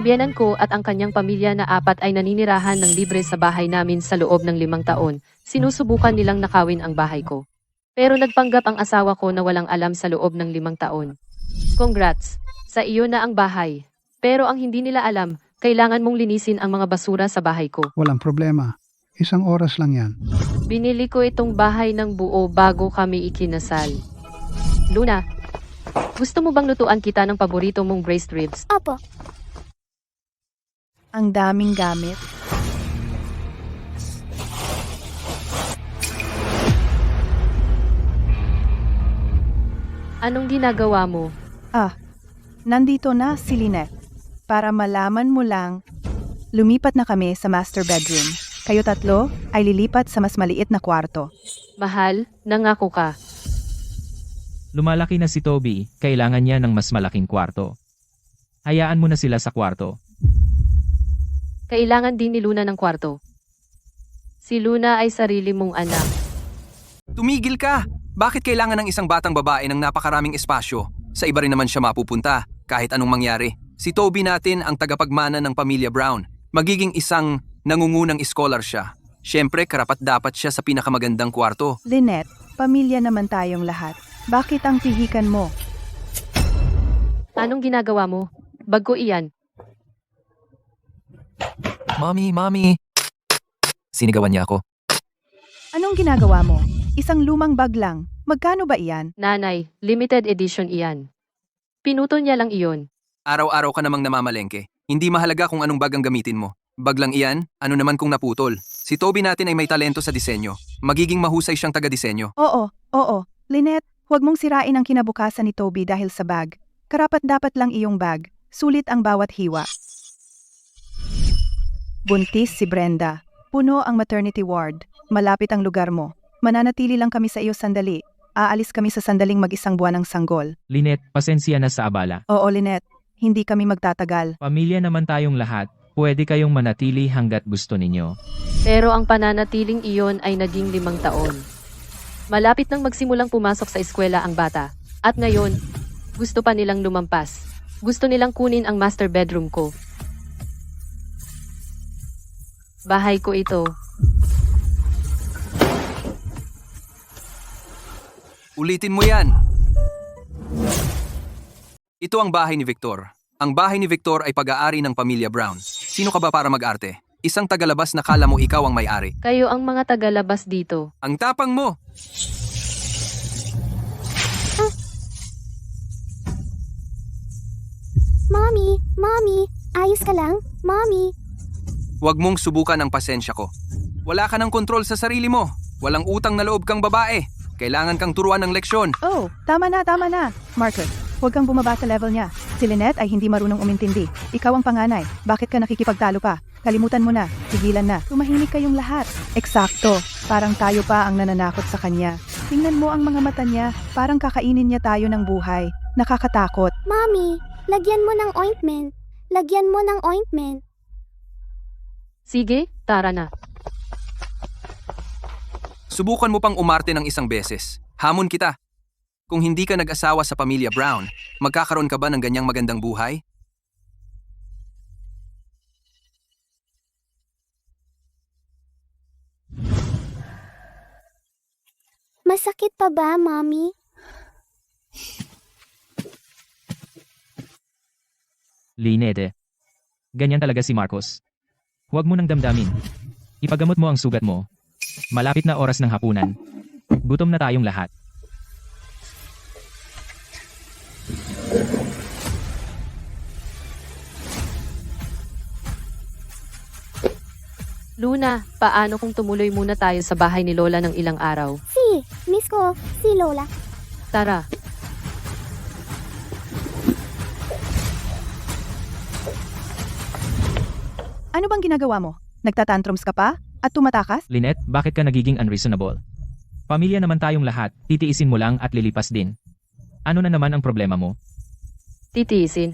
Ang biyenan ko at ang kanyang pamilya na 4 ay naninirahan ng libre sa bahay namin sa loob ng 5 taon. Sinusubukan nilang nakawin ang bahay ko. Pero nagpanggap ang asawa ko na walang alam sa loob ng 5 taon. Congrats! Sa iyo na ang bahay. Pero ang hindi nila alam, kailangan mong linisin ang mga basura sa bahay ko. Walang problema. Isang oras lang yan. Binili ko itong bahay ng buo bago kami ikinasal. Luna, gusto mo bang lutuan kita ng paborito mong braised ribs? Opo. Ang daming gamit. Anong ginagawa mo? Nandito na si Lynette. Para malaman mo lang, lumipat na kami sa master bedroom. Kayo tatlo ay lilipat sa mas maliit na kwarto. Mahal, nangako ka. Lumalaki na si Toby, kailangan niya ng mas malaking kwarto. Hayaan mo na sila sa kwarto. Kailangan din ni Luna ng kwarto. Si Luna ay sarili mong anak. Tumigil ka! Bakit kailangan ng isang batang babae ng napakaraming espasyo? Sa iba rin naman siya mapupunta, kahit anong mangyari. Si Toby natin ang tagapagmana ng pamilya Brown. Magiging isang nangungunang scholar siya. Siyempre, karapat-dapat siya sa pinakamagandang kwarto. Lynette, pamilya naman tayong lahat. Bakit ang pihikan mo? Anong ginagawa mo? Bag ko iyan. Mommy. Sinigawan niya ako. Anong ginagawa mo? Isang lumang bag lang. Magkano ba iyan? Nanay, limited edition iyan. Pinuto niya lang iyon. Araw-araw ka namang namamalengke. Hindi mahalaga kung anong bag ang gamitin mo. Bag lang iyan, ano naman kung naputol. Si Toby natin ay may talento sa disenyo. Magiging mahusay siyang taga-disenyo. Oo. Lynette, huwag mong sirain ang kinabukasan ni Toby dahil sa bag. Karapat-dapat lang iyong bag. Sulit ang bawat hiwa. Buntis si Brenda. Puno ang maternity ward. Malapit ang lugar mo. Mananatili lang kami sa iyo sandali. Aalis kami sa sandaling mag-isang buwan ng sanggol. Lynette, pasensya na sa abala. Oo, Lynette. Hindi kami magtatagal. Pamilya naman tayong lahat, pwede kayong manatili hanggat gusto ninyo. Pero ang pananatiling iyon ay naging 5 taon. Malapit nang magsimulang pumasok sa eskwela ang bata. At ngayon, gusto pa nilang lumampas. Gusto nilang kunin ang master bedroom ko. Bahay ko ito. Ulitin mo yan! Ito ang bahay ni Victor. Ang bahay ni Victor ay pag-aari ng pamilya Brown. Sino ka ba para mag-arte? Isang tagalabas na kala mo ikaw ang may-ari. Kayo ang mga tagalabas dito. Ang tapang mo! Mommy, ayos ka lang? Mommy. Huwag mong subukan ang pasensya ko. Wala ka ng kontrol sa sarili mo. Walang utang na loob kang babae. Kailangan kang turuan ng leksyon. Oh, tama na. Marcus, huwag kang bumaba sa level niya. Si Lynette ay hindi marunong umintindi. Ikaw ang panganay. Bakit ka nakikipagtalo pa? Kalimutan mo na. Tigilan na. Tumahimik kayong lahat. Eksakto. Parang tayo pa ang nananakot sa kanya. Tingnan mo ang mga mata niya. Parang kakainin niya tayo ng buhay. Nakakatakot. Mommy, lagyan mo ng ointment. Lagyan mo ng ointment. Sige, tara na. Subukan mo pang umarte ng isang beses. Hamon kita. Kung hindi ka nag-asawa sa pamilya Brown, magkakaroon ka ba ng ganyang magandang buhay? Masakit pa ba, Mommy? Lynette, ganyan talaga si Marcos. Huwag mo nang damdamin. Ipagamot mo ang sugat mo. Malapit na oras ng hapunan. Gutom na tayong lahat. Luna, paano kung tumuloy muna tayo sa bahay ni Lola ng ilang araw? Miss ko, si Lola. Tara. Ano bang ginagawa mo? Nagtatantrums ka pa? At tumatakas? Lynette, bakit ka nagiging unreasonable? Pamilya naman tayong lahat, titiisin mo lang at lilipas din. Ano na naman ang problema mo? Titiisin.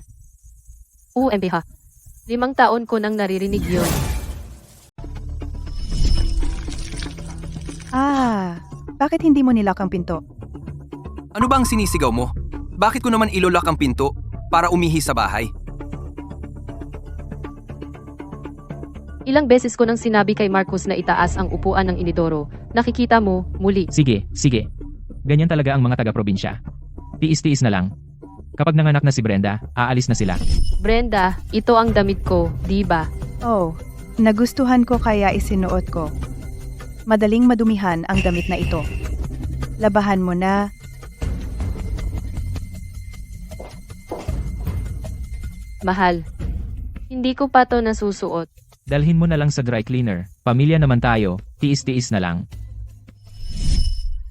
UMPH. 5 taon ko nang naririnig yun. Bakit hindi mo nilak ang pinto? Ano ba ang sinisigaw mo? Bakit ko naman ilolak ang pinto para umihi sa bahay? Ilang beses ko nang sinabi kay Marcos na itaas ang upuan ng inidoro. Nakikita mo, muli. Sige, sige. Ganyan talaga ang mga taga-probinsya. Tiis-tiis na lang. Kapag nanganak na si Brenda, aalis na sila. Brenda, ito ang damit ko, di ba? Oh, nagustuhan ko kaya isinuot ko. Madaling madumihan ang damit na ito. Labahan mo na. Mahal. Hindi ko pa to nasusuot. Dalhin mo na lang sa dry cleaner. Pamilya naman tayo, tiis-tiis na lang.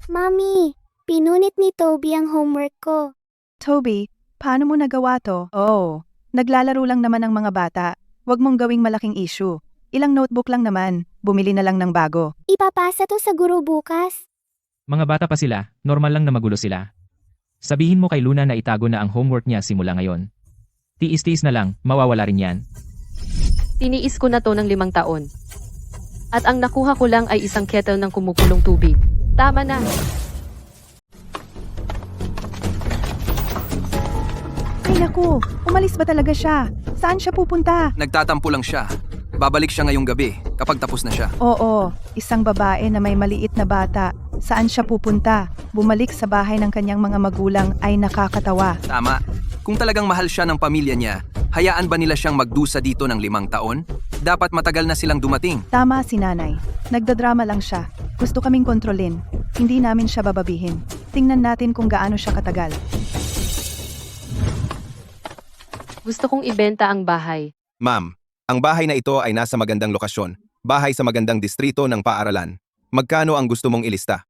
Mami, pinunit ni Toby ang homework ko. Toby, paano mo nagawa to? Oh, naglalaro lang naman ang mga bata. Huwag mong gawing malaking issue. Ilang notebook lang naman, bumili na lang ng bago. Ipapasa to sa guro bukas. Mga bata pa sila, normal lang na magulo sila. Sabihin mo kay Luna na itago na ang homework niya simula ngayon. Tiis-tiis na lang, mawawala rin yan. Tiniis ko na to ng 5 taon. At ang nakuha ko lang ay isang kettle ng kumukulong tubig. Tama na. Ay naku, umalis ba talaga siya? Saan siya pupunta? Nagtatampo lang siya. Babalik siya ngayong gabi kapag tapos na siya. Oo, isang babae na may maliit na bata. Saan siya pupunta? Bumalik sa bahay ng kanyang mga magulang ay nakakatawa. Tama. Kung talagang mahal siya ng pamilya niya, hayaan ba nila siyang magdusa dito ng 5 taon? Dapat matagal na silang dumating. Tama si nanay. Nagdadrama lang siya. Gusto kaming kontrolin. Hindi namin siya bababihin. Tingnan natin kung gaano siya katagal. Gusto kong ibenta ang bahay. Ma'am, ang bahay na ito ay nasa magandang lokasyon. Bahay sa magandang distrito ng paaralan. Magkano ang gusto mong ilista?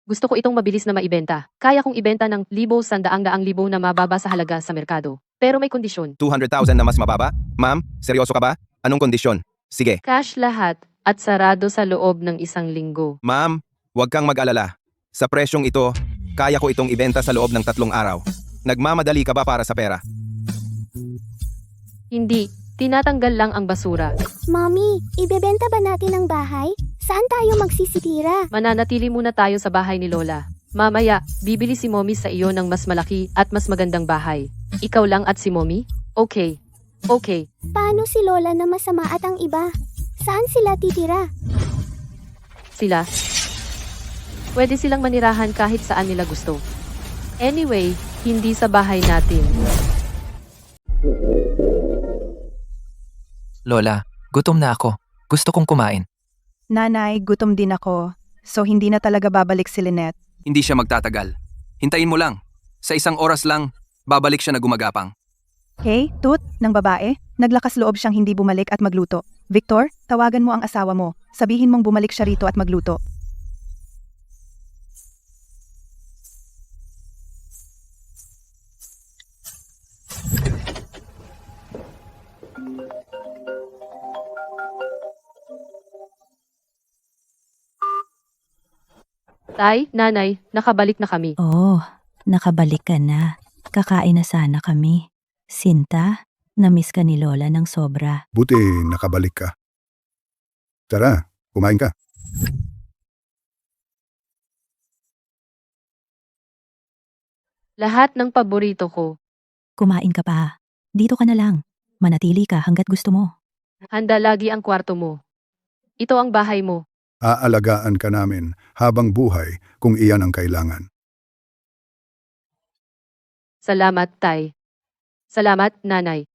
Gusto ko itong mabilis na maibenta. Kaya kong ibenta ng 1,000 na mababa sa halaga sa merkado. Pero may kondisyon. 200,000 na mas mababa? Ma'am, seryoso ka ba? Anong kondisyon? Sige. Cash lahat at sarado sa loob ng 1 linggo. Ma'am, huwag kang mag-alala. Sa presyong ito, kaya ko itong ibenta sa loob ng 3 araw. Nagmamadali ka ba para sa pera? Hindi. Tinatanggal lang ang basura. Mami, ibebenta ba natin ang bahay? Saan tayo magsisitira? Mananatili muna tayo sa bahay ni Lola. Mamaya, bibili si Mommy sa iyo ng mas malaki at mas magandang bahay. Ikaw lang at si Mommy? Okay. Okay. Paano si Lola na masama at ang iba? Saan sila titira? Sila. Pwede silang manirahan kahit saan nila gusto. Anyway, hindi sa bahay natin. Lola, gutom na ako. Gusto kong kumain. Nanay, gutom din ako. So hindi na talaga babalik si Lynette. Hindi siya magtatagal. Hintayin mo lang. Sa 1 oras lang, babalik siya na gumagapang. Hey, Tut, ng babae, naglakas loob siyang hindi bumalik at magluto. Victor, tawagan mo ang asawa mo. Sabihin mong bumalik siya rito at magluto. Tay, nanay, nakabalik na kami. Oh, nakabalik ka na. Kakain na sana kami. Sinta, namiss ka ni Lola ng sobra. Buti nakabalik ka. Tara, kumain ka. Lahat ng paborito ko. Kumain ka pa. Dito ka na lang. Manatili ka hanggat gusto mo. Handa lagi ang kwarto mo. Ito ang bahay mo. Aalagaan ka namin habang buhay kung iyan ang kailangan. Salamat, Tay. Salamat, Nanay.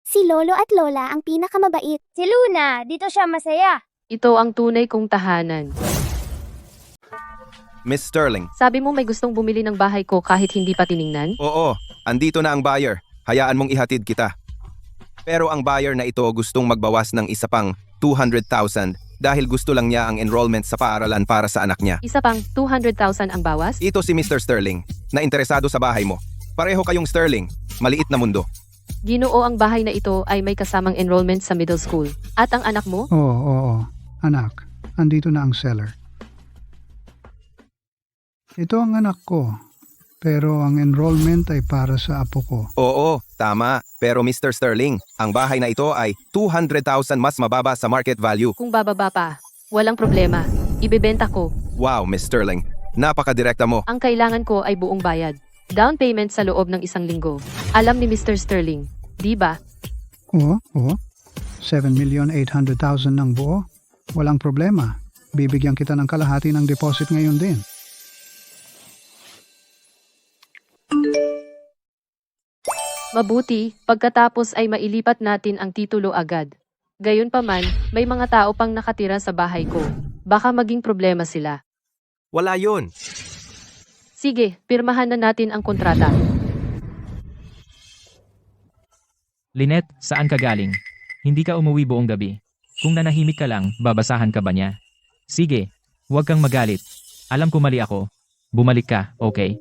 Si Lolo at Lola ang pinakamabait. Si Luna, dito siya masaya. Ito ang tunay kong tahanan. Miss Sterling. Sabi mo may gustong bumili ng bahay ko kahit hindi pa tiningnan? Oo, andito na ang buyer. Hayaan mong ihatid kita. Pero ang buyer na ito gustong magbawas ng isa pang 200,000 dahil gusto lang niya ang enrollment sa paaralan para sa anak niya. Isa pang 200,000 ang bawas? Ito si Mr. Sterling, na interesado sa bahay mo. Pareho kayong Sterling, maliit na mundo. Ginoo, ang bahay na ito ay may kasamang enrollment sa middle school. At ang anak mo? Oo. Anak, andito na ang seller. Ito ang anak ko, pero ang enrollment ay para sa apo ko. Oo, tama. Pero Mr. Sterling, ang bahay na ito ay 200,000 mas mababa sa market value. Kung bababa pa, walang problema. Ibebenta ko. Wow, Miss Sterling. Napakadirekta mo. Ang kailangan ko ay buong bayad. Down payment sa loob ng 1 linggo. Alam ni Mr. Sterling, di ba? Oo. 7,800,000 ng buo? Walang problema. Bibigyan kita ng kalahati ng deposit ngayon din. Mabuti, pagkatapos ay mailipat natin ang titulo agad. Gayunpaman, may mga tao pang nakatira sa bahay ko. Baka maging problema sila. Wala yun. Sige, pirmahan na natin ang kontrata. Lynette, saan ka galing? Hindi ka umuwi buong gabi. Kung nanahimik ka lang, babasahan ka ba niya? Sige, huwag kang magalit. Alam ko mali ako. Bumalik ka, okay?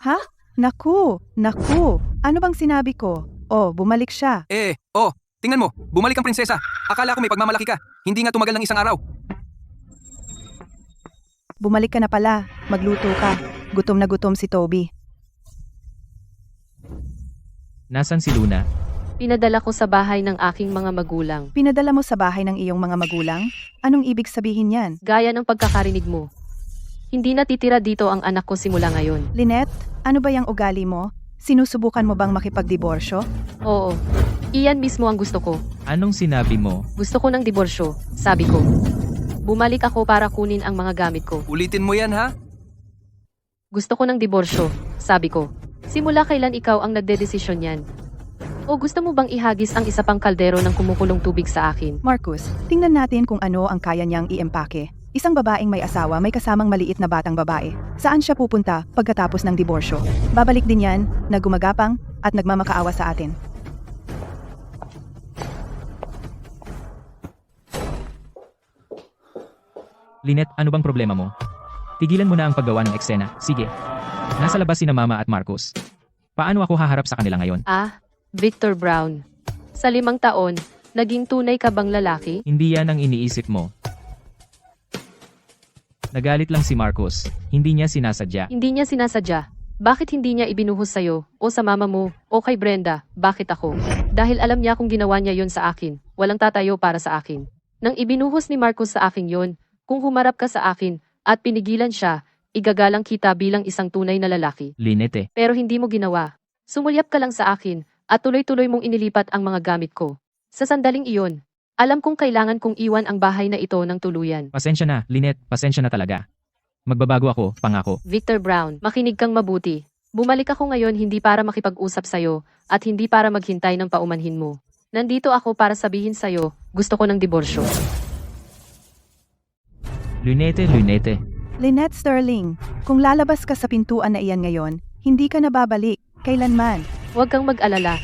Ha? Naku, naku. Ano bang sinabi ko? Oh, bumalik siya. Tingnan mo, bumalik ang prinsesa. Akala ko may pagmamalaki ka. Hindi nga tumagal ng isang araw. Bumalik ka na pala. Magluto ka. Gutom na gutom si Toby. Nasaan si Luna? Pinadala ko sa bahay ng aking mga magulang. Pinadala mo sa bahay ng iyong mga magulang? Anong ibig sabihin yan? Gaya ng pagkakarinig mo. Hindi natitira dito ang anak ko simula ngayon. Lynette, ano ba yung ugali mo? Sinusubukan mo bang makipagdiborsyo? Oo. Iyan mismo ang gusto ko. Anong sinabi mo? Gusto ko ng diborsyo, sabi ko. Bumalik ako para kunin ang mga gamit ko. Ulitin mo yan, ha? Gusto ko ng diborsyo, sabi ko. Simula kailan ikaw ang nagdedesisyon yan? O gusto mo bang ihagis ang isa pang kaldero ng kumukulong tubig sa akin? Marcus, tingnan natin kung ano ang kaya niyang iempake. Isang babaeng may asawa may kasamang maliit na batang babae. Saan siya pupunta pagkatapos ng diborsyo? Babalik din yan na gumagapang at nagmamakaawa sa atin. Lynette, ano bang problema mo? Tigilan mo na ang paggawa ng eksena. Sige. Nasa labas sina Mama at Marcos. Paano ako haharap sa kanila ngayon? Victor Brown. Sa 5 taon, naging tunay ka bang lalaki? Hindi yan ang iniisip mo. Nagalit lang si Marcos. Hindi niya sinasadya. Hindi niya sinasadya. Bakit hindi niya ibinuhos sa'yo, o sa mama mo, o kay Brenda? Bakit ako? Dahil alam niya kung ginawa niya yon sa akin, walang tatayo para sa akin. Nang ibinuhos ni Marcos sa akin yon, kung humarap ka sa akin, at pinigilan siya, igagalang kita bilang isang tunay na lalaki. Lynette. Pero hindi mo ginawa. Sumulyap ka lang sa akin, at tuloy-tuloy mong inilipat ang mga gamit ko. Sa sandaling iyon, alam kong kailangan kong iwan ang bahay na ito ng tuluyan. Pasensya na, Lynette. Pasensya na talaga. Magbabago ako, pangako. Victor Brown, makinig kang mabuti. Bumalik ako ngayon hindi para makipag-usap sa'yo, at hindi para maghintay ng paumanhin mo. Nandito ako para sabihin sa'yo, gusto ko ng diborsyo. Lynette. Lynette Sterling, kung lalabas ka sa pintuan na iyan ngayon, hindi ka na babalik. Kailanman. Huwag kang mag-alala.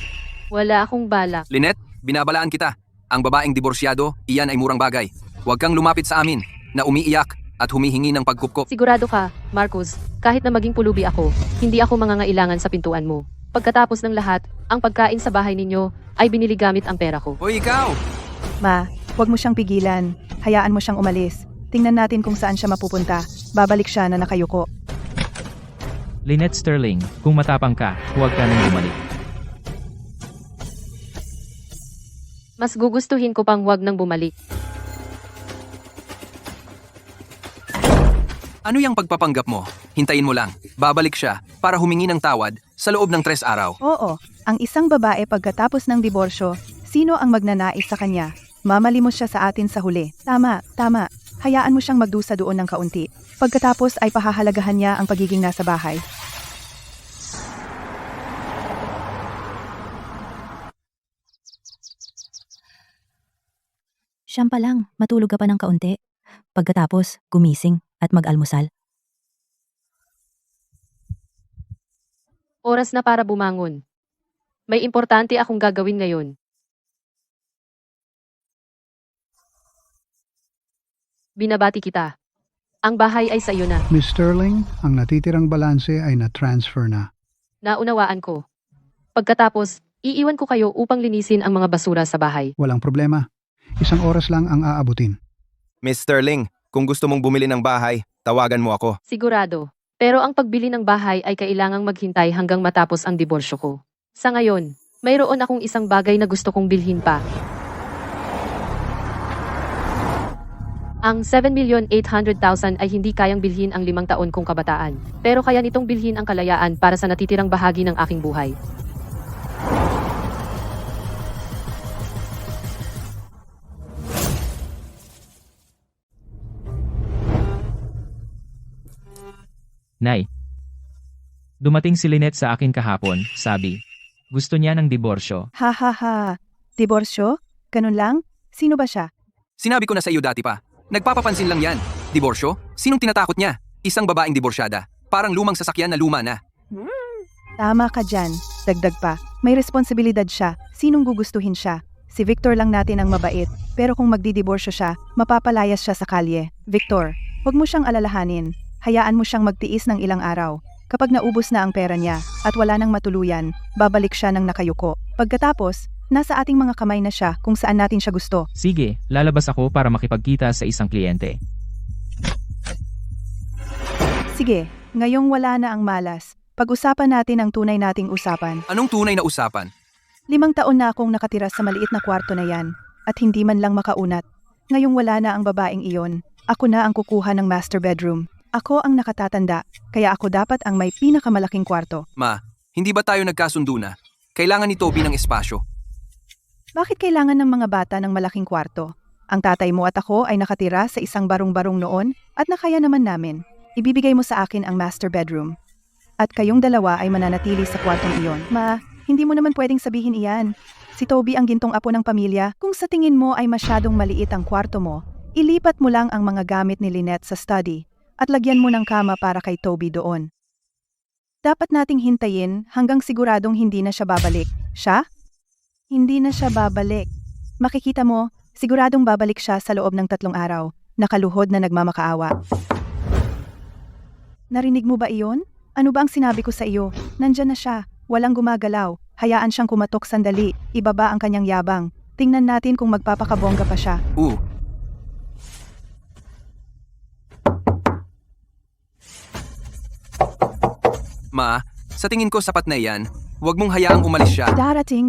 Wala akong balak. Lynette, binabalaan kita. Ang babaeng diborsyado, iyan ay murang bagay. Huwag kang lumapit sa amin, na umiiyak at humihingi ng pagkupkop. Sigurado ka, Marcus, kahit na maging pulubi ako, hindi ako mangangailangan sa pintuan mo. Pagkatapos ng lahat, ang pagkain sa bahay ninyo ay binili gamit ang pera ko. Hoy, ikaw! Ma, huwag mo siyang pigilan. Hayaan mo siyang umalis. Tingnan natin kung saan siya mapupunta. Babalik siya na nakayuko. Lynette Sterling, kung matapang ka, huwag ka nang bumalik. Mas gugustuhin ko pang huwag nang bumalik. Ano yung pagpapanggap mo? Hintayin mo lang. Babalik siya para humingi ng tawad sa loob ng 3 araw. Oo, ang isang babae pagkatapos ng diborsyo, sino ang magnanais sa kanya? Mamalimos siya sa atin sa huli. Tama. Hayaan mo siyang magdusa doon ng kaunti. Pagkatapos ay pahahalagahan niya ang pagiging nasa bahay. Siyam pa lang, matulog ka pa ng kaunti. Pagkatapos, gumising at mag-almusal. Oras na para bumangon. May importante akong gagawin ngayon. Binabati kita. Ang bahay ay sa iyo na. Miss Sterling, ang natitirang balanse ay na-transfer na. Naunawaan ko. Pagkatapos, iiwan ko kayo upang linisin ang mga basura sa bahay. Walang problema. Isang oras lang ang aabutin. Miss Sterling, kung gusto mong bumili ng bahay, tawagan mo ako. Sigurado. Pero ang pagbili ng bahay ay kailangang maghintay hanggang matapos ang diborsyo ko. Sa ngayon, mayroon akong isang bagay na gusto kong bilhin pa. Ang 7,800,000 ay hindi kayang bilhin ang 5 taon kong kabataan. Pero kaya nitong bilhin ang kalayaan para sa natitirang bahagi ng aking buhay. Nay. Dumating si Lynette sa akin kahapon, sabi. Gusto niya ng diborsyo. Ha ha ha. Diborsyo? Ganun lang? Sino ba siya? Sinabi ko na sa iyo dati pa. Nagpapapansin lang yan. Diborsyo? Sinong tinatakot niya? Isang babaeng diborsyada. Parang lumang sasakyan na luma na. Tama ka dyan. Dagdag pa. May responsibilidad siya. Sinong gugustuhin siya? Si Victor lang natin ang mabait. Pero kung magdidiborsyo siya, mapapalayas siya sa kalye. Victor, huwag mo siyang alalahanin. Hayaan mo siyang magtiis ng ilang araw. Kapag naubos na ang pera niya at wala nang matuluyan, babalik siya ng nakayuko. Pagkatapos, nasa ating mga kamay na siya kung saan natin siya gusto. Sige, lalabas ako para makipagkita sa isang kliyente. Sige, ngayong wala na ang malas. Pag-usapan natin ang tunay nating usapan. Anong tunay na usapan? 5 taon na akong nakatira sa maliit na kwarto na yan at hindi man lang makaunat. Ngayong wala na ang babaeng iyon, ako na ang kukuha ng master bedroom. Ako ang nakatatanda, kaya ako dapat ang may pinakamalaking kwarto. Ma, hindi ba tayo nagkasundo na? Kailangan ni Toby ng espasyo. Bakit kailangan ng mga bata ng malaking kwarto? Ang tatay mo at ako ay nakatira sa isang barong-barong noon at nakaya naman namin. Ibibigay mo sa akin ang master bedroom. At kayong dalawa ay mananatili sa kwartong iyon. Ma, hindi mo naman pwedeng sabihin iyan. Si Toby ang gintong apo ng pamilya. Kung sa tingin mo ay masyadong maliit ang kwarto mo, ilipat mo lang ang mga gamit ni Lynette sa study at lagyan mo ng kama para kay Toby doon. Dapat nating hintayin hanggang siguradong hindi na siya babalik. Siya? Hindi na siya babalik. Makikita mo, siguradong babalik siya sa loob ng 3 araw, nakaluhod na nagmamakaawa. Narinig mo ba iyon? Ano ba ang sinabi ko sa iyo? Nandyan na siya, walang gumagalaw. Hayaan siyang kumatok sandali, ibaba ang kanyang yabang. Tingnan natin kung magpapakabongga pa siya. Ma, sa tingin ko sapat na iyan. Huwag mong hayaang umalis siya. Darating.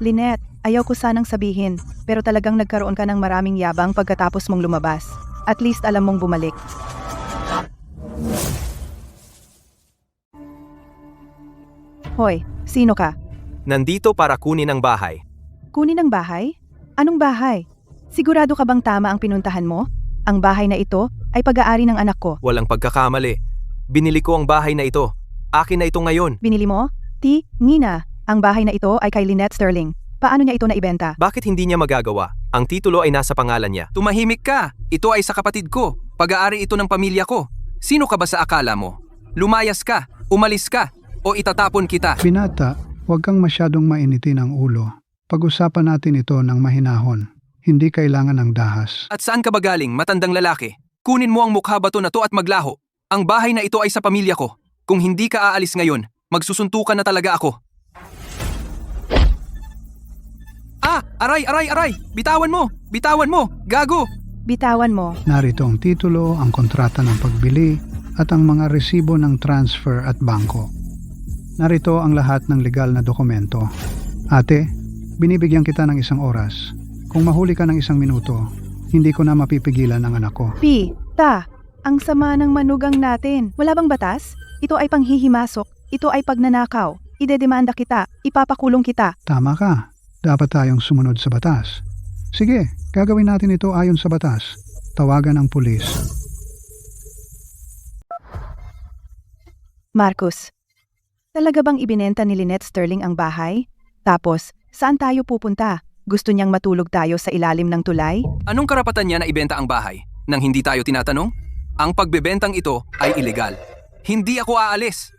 Lynette, ayaw ko sanang sabihin, pero talagang nagkaroon ka ng maraming yabang pagkatapos mong lumabas. At least alam mong bumalik. Hoy, sino ka? Nandito para kunin ang bahay. Kunin ang bahay? Anong bahay? Sigurado ka bang tama ang pinuntahan mo? Ang bahay na ito ay pag-aari ng anak ko. Walang pagkakamali. Binili ko ang bahay na ito. Akin na ito ngayon. Binili mo? Nina, ang bahay na ito ay kay Lynette Sterling. Paano niya ito naibenta? Bakit hindi niya magagawa? Ang titulo ay nasa pangalan niya. Tumahimik ka! Ito ay sa kapatid ko. Pag-aari ito ng pamilya ko. Sino ka ba sa akala mo? Lumayas ka, umalis ka, o itatapon kita. Binata, huwag kang masyadong mainitin ang ulo. Pag-usapan natin ito ng mahinahon. Hindi kailangan ng dahas. At saan ka ba galing, matandang lalaki? Kunin mo ang mukha bato na to at maglaho. Ang bahay na ito ay sa pamilya ko. Kung hindi ka aalis ngayon, magsusuntukan na talaga ako. Aray! Bitawan mo! Gago! Bitawan mo. Narito ang titulo, ang kontrata ng pagbili, at ang mga resibo ng transfer at bangko. Narito ang lahat ng legal na dokumento. Ate, binibigyan kita ng 1 oras. Kung mahuli ka ng 1 minuto, hindi ko na mapipigilan ang anak ko. Ang sama ng manugang natin. Wala bang batas? Ito ay panghihimasok. Ito ay pagnanakaw. Idedemanda kita. Ipapakulong kita. Tama ka. Dapat tayong sumunod sa batas. Sige, gagawin natin ito ayon sa batas. Tawagan ang pulis. Marcus, talaga bang ibinenta ni Lynette Sterling ang bahay? Tapos, saan tayo pupunta? Gusto niyang matulog tayo sa ilalim ng tulay? Anong karapatan niya na ibenta ang bahay nang hindi tayo tinatanong? Ang pagbebentang ito ay ilegal. Hindi ako aalis.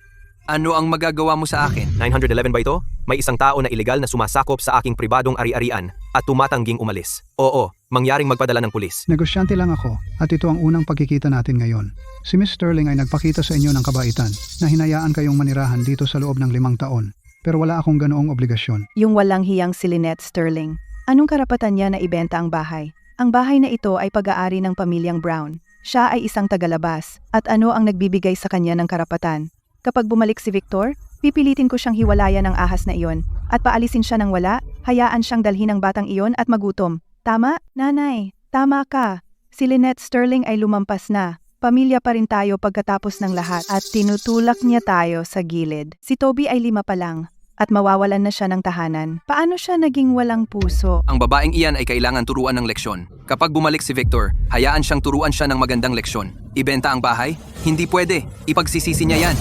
Ano ang magagawa mo sa akin? 911 ba ito? May isang tao na ilegal na sumasakop sa aking pribadong ari-arian at tumatangging umalis. Oo, mangyaring magpadala ng pulis. Negosyante lang ako at ito ang unang pagkikita natin ngayon. Si Miss Sterling ay nagpakita sa inyo ng kabaitan na hinayaan kayong manirahan dito sa loob ng 5 taon. Pero wala akong ganoong obligasyon. Yung walang hiyang si Lynette Sterling. Anong karapatan niya na ibenta ang bahay? Ang bahay na ito ay pag-aari ng pamilyang Brown. Siya ay isang tagalabas. At ano ang nagbibigay sa kanya ng karapatan? Kapag bumalik si Victor, pipilitin ko siyang hiwalayan ng ahas na iyon. At paalisin siya ng wala, hayaan siyang dalhin ng batang iyon at magutom. Tama, nanay. Tama ka. Si Lynette Sterling ay lumampas na. Pamilya pa rin tayo pagkatapos ng lahat at tinutulak niya tayo sa gilid. Si Toby ay 5 pa lang at mawawalan na siya ng tahanan. Paano siya naging walang puso? Ang babaeng iyan ay kailangan turuan ng leksyon. Kapag bumalik si Victor, hayaan siyang turuan siya ng magandang leksyon. Ibenta ang bahay? Hindi pwede. Ipagsisisi niya yan.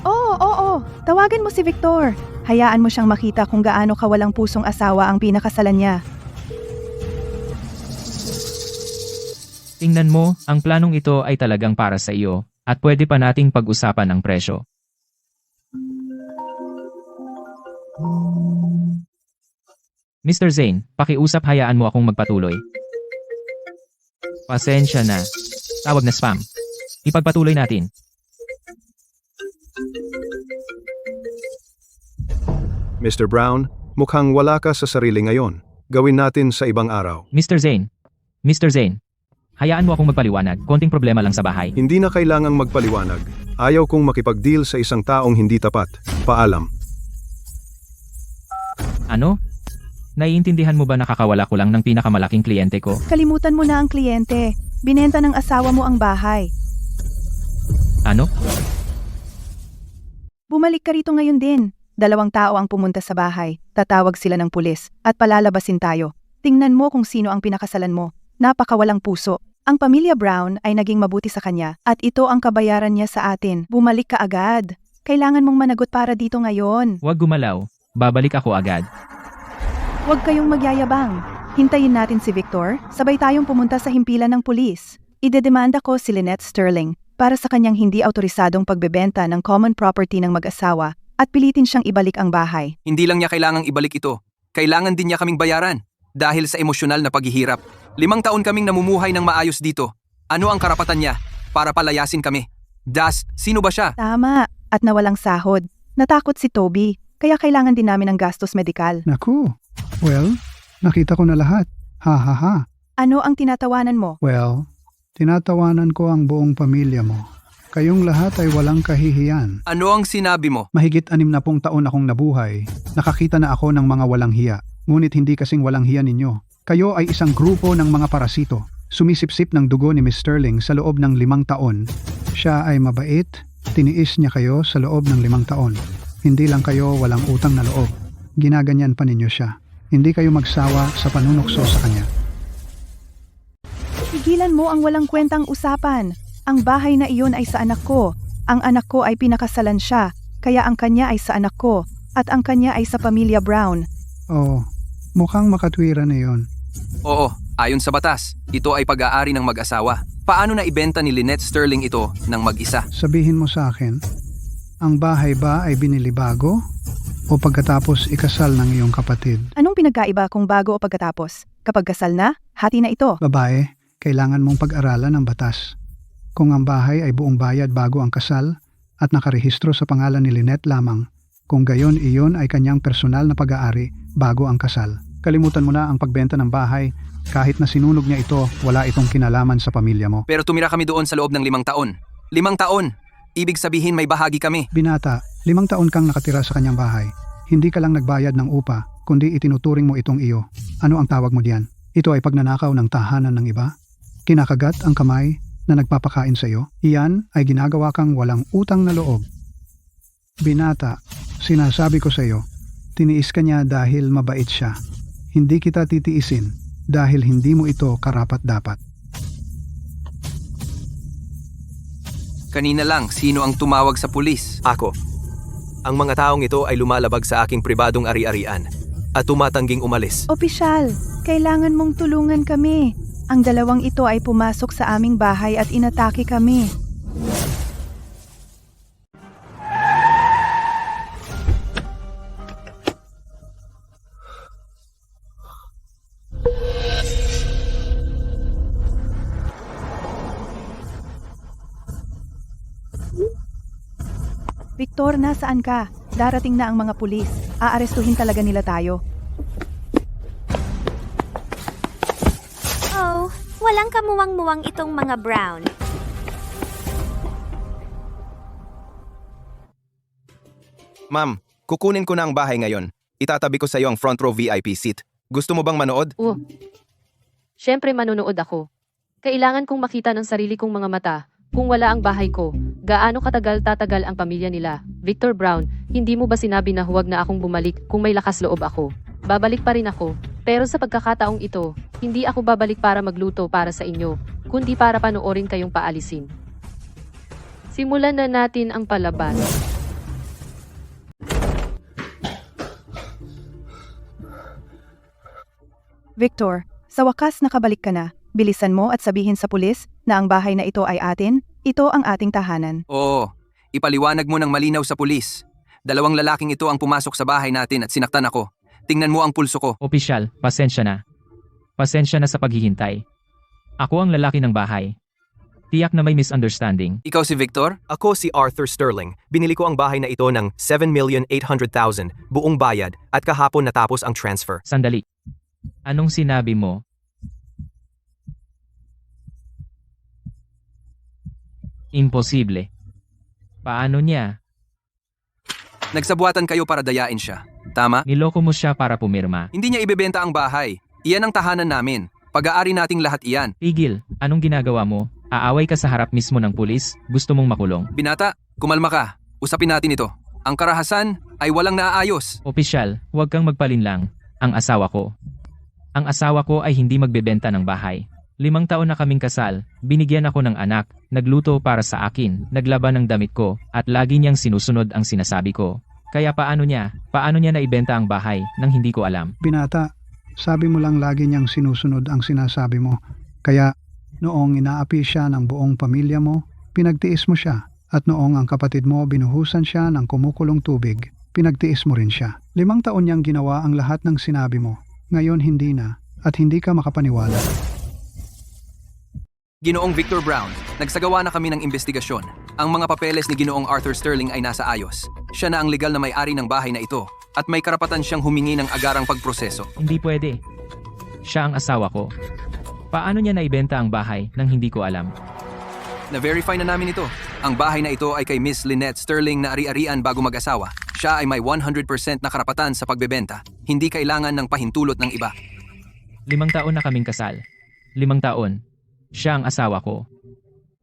Oo. Tawagan mo si Victor. Hayaan mo siyang makita kung gaano kawalang pusong asawa ang pinakasalan niya. Tingnan mo, ang planong ito ay talagang para sa iyo, at pwede pa nating pag-usapan ang presyo. Mr. Zane, pakiusap hayaan mo akong magpatuloy. Pasensya na. Tawag na spam. Ipagpatuloy natin. Mr. Brown, mukhang wala ka sa sarili ngayon. Gawin natin sa ibang araw. Mr. Zane, hayaan mo akong magpaliwanag. Konting problema lang sa bahay. Hindi na kailangang magpaliwanag. Ayaw kong makipag-deal sa isang taong hindi tapat. Paalam. Ano? Naiintindihan mo ba nakakawala ko lang ng pinakamalaking kliyente ko? Kalimutan mo na ang kliyente. Binenta ng asawa mo ang bahay. Ano? Bumalik ka rito ngayon din. 2 tao ang pumunta sa bahay. Tatawag sila ng pulis at palalabasin tayo. Tingnan mo kung sino ang pinakasalan mo. Napakawalang puso. Ang pamilya Brown ay naging mabuti sa kanya at ito ang kabayaran niya sa atin. Bumalik ka agad. Kailangan mong managot para dito ngayon. Huwag gumalaw. Babalik ako agad. Huwag kayong magyayabang. Hintayin natin si Victor. Sabay tayong pumunta sa himpilan ng pulis. Idedemanda ko si Lynette Sterling para sa kanyang hindi autorisadong pagbebenta ng common property ng mag-asawa at pilitin siyang ibalik ang bahay. Hindi lang niya kailangang ibalik ito. Kailangan din niya kaming bayaran. Dahil sa emosyonal na paghihirap. 5 taon kaming namumuhay ng maayos dito. Ano ang karapatan niya para palayasin kami? Das, sino ba siya? Tama. At nawalang sahod. Natakot si Toby. Kaya kailangan din namin ng gastos medikal. Naku, well, nakita ko na lahat. Ha ha ha. Ano ang tinatawanan mo? Well, tinatawanan ko ang buong pamilya mo. Kayong lahat ay walang kahihiyan. Ano ang sinabi mo? Mahigit 60 taon akong nabuhay. Nakakita na ako ng mga walang hiya. Ngunit hindi kasing walang hiya ninyo. Kayo ay isang grupo ng mga parasito. Sumisipsip ng dugo ni Miss Sterling sa loob ng 5 taon. Siya ay mabait. Tiniis niya kayo sa loob ng 5 taon. Hindi lang kayo walang utang na loob. Ginaganyan pa ninyo siya. Hindi kayo magsawa sa panunukso sa kanya. Tigilan mo ang walang kwentang usapan. Ang bahay na iyon ay sa anak ko. Ang anak ko ay pinakasalan siya, kaya ang kanya ay sa anak ko, at ang kanya ay sa pamilya Brown. Oh, mukhang makatwiran na yon. Oo, ayon sa batas, ito ay pag-aari ng mag-asawa. Paano na ibenta ni Lynette Sterling ito ng mag-isa? Sabihin mo sa akin, ang bahay ba ay binili bago o pagkatapos ikasal ng iyong kapatid? Anong pinagkaiba kung bago o pagkatapos? Kapag kasal na, hati na ito. Babae, kailangan mong pag-aralan ang batas. Kung ang bahay ay buong bayad bago ang kasal at nakarehistro sa pangalan ni Lynette lamang, kung gayon iyon ay kanyang personal na pag-aari bago ang kasal. Kalimutan mo na ang pagbenta ng bahay. Kahit na sinunog niya ito, wala itong kinalaman sa pamilya mo. Pero tumira kami doon sa loob ng 5 taon. 5 taon! Ibig sabihin may bahagi kami. Binata, 5 taon kang nakatira sa kanyang bahay. Hindi ka lang nagbayad ng upa, kundi itinuturing mo itong iyo. Ano ang tawag mo diyan? Ito ay pagnanakaw ng tahanan ng iba? Kinakagat ang kamay na nagpapakain sa iyo? Iyan ay ginagawa kang walang utang na loob. Binata, sinasabi ko sa iyo, tiniis ka niya dahil mabait siya. Hindi kita titiisin dahil hindi mo ito karapat-dapat. Kanina lang, sino ang tumawag sa pulis? Ako. Ang mga taong ito ay lumalabag sa aking pribadong ari-arian at tumatangging umalis. Opisyal, kailangan mong tulungan kami. Ang 2 ito ay pumasok sa aming bahay at inatake kami. Victor, nasaan ka? Darating na ang mga pulis. Aarestuhin talaga nila tayo. Oh, walang kamuwang-muwang itong mga Brown. Ma'am, kukunin ko na ang bahay ngayon. Itatabi ko sa iyo ang front row VIP seat. Gusto mo bang manood? Siyempre manonood ako. Kailangan kong makita ng sarili kong mga mata. Kung wala ang bahay ko, gaano katagal tatagal ang pamilya nila? Victor Brown, hindi mo ba sinabi na huwag na akong bumalik kung may lakas loob ako? Babalik pa rin ako. Pero sa pagkakataong ito, hindi ako babalik para magluto para sa inyo, kundi para panoorin kayong paalisin. Simulan na natin ang palabas. Victor, sa wakas nakabalik ka na. Bilisan mo at sabihin sa pulis na ang bahay na ito ay atin. Ito ang ating tahanan. Oo, ipaliwanag mo ng malinaw sa pulis. 2 lalaking ito ang pumasok sa bahay natin at sinaktan ako. Tingnan mo ang pulso ko. Opisyal, pasensya na. Pasensya na sa paghihintay. Ako ang lalaki ng bahay. Tiyak na may misunderstanding. Ikaw si Victor? Ako si Arthur Sterling. Binili ko ang bahay na ito ng 7,800,000 buong bayad at kahapon natapos ang transfer. Sandali. Anong sinabi mo? Imposible. Paano niya? Nagsabuatan kayo para dayain siya. Tama? Niloko mo siya para pumirma. Hindi niya ibebenta ang bahay. Iyan ang tahanan namin. Pag-aari nating lahat iyan. Tigil, anong ginagawa mo? Aaway ka sa harap mismo ng pulis? Gusto mong makulong? Binata, kumalma ka. Usapin natin ito. Ang karahasan ay walang naaayos. Opisyal, huwag kang magpalinlang. Ang asawa ko. Ang asawa ko ay hindi magbebenta ng bahay. 5 taon na kaming kasal, binigyan ako ng anak, nagluto para sa akin, naglaban ng damit ko, at lagi niyang sinusunod ang sinasabi ko. Kaya paano niya naibenta ang bahay nang hindi ko alam? Binata, sabi mo lang lagi niyang sinusunod ang sinasabi mo. Kaya noong inaapi siya ng buong pamilya mo, pinagtiis mo siya. At noong ang kapatid mo binuhusan siya ng kumukulong tubig, pinagtiis mo rin siya. 5 taon niyang ginawa ang lahat ng sinabi mo. Ngayon hindi na, at hindi ka makapaniwala. Ginoong Victor Brown, nagsagawa na kami ng investigasyon. Ang mga papeles ni Ginoong Arthur Sterling ay nasa ayos. Siya na ang legal na may-ari ng bahay na ito at may karapatan siyang humingi ng agarang pagproseso. Hindi pwede. Siya ang asawa ko. Paano niya naibenta ang bahay nang hindi ko alam? Na-verify na namin ito. Ang bahay na ito ay kay Miss Lynette Sterling na ari-arian bago mag-asawa. Siya ay may 100% na karapatan sa pagbebenta. Hindi kailangan ng pahintulot ng iba. 5 taon na kaming kasal. 5 taon. Siya ang asawa ko.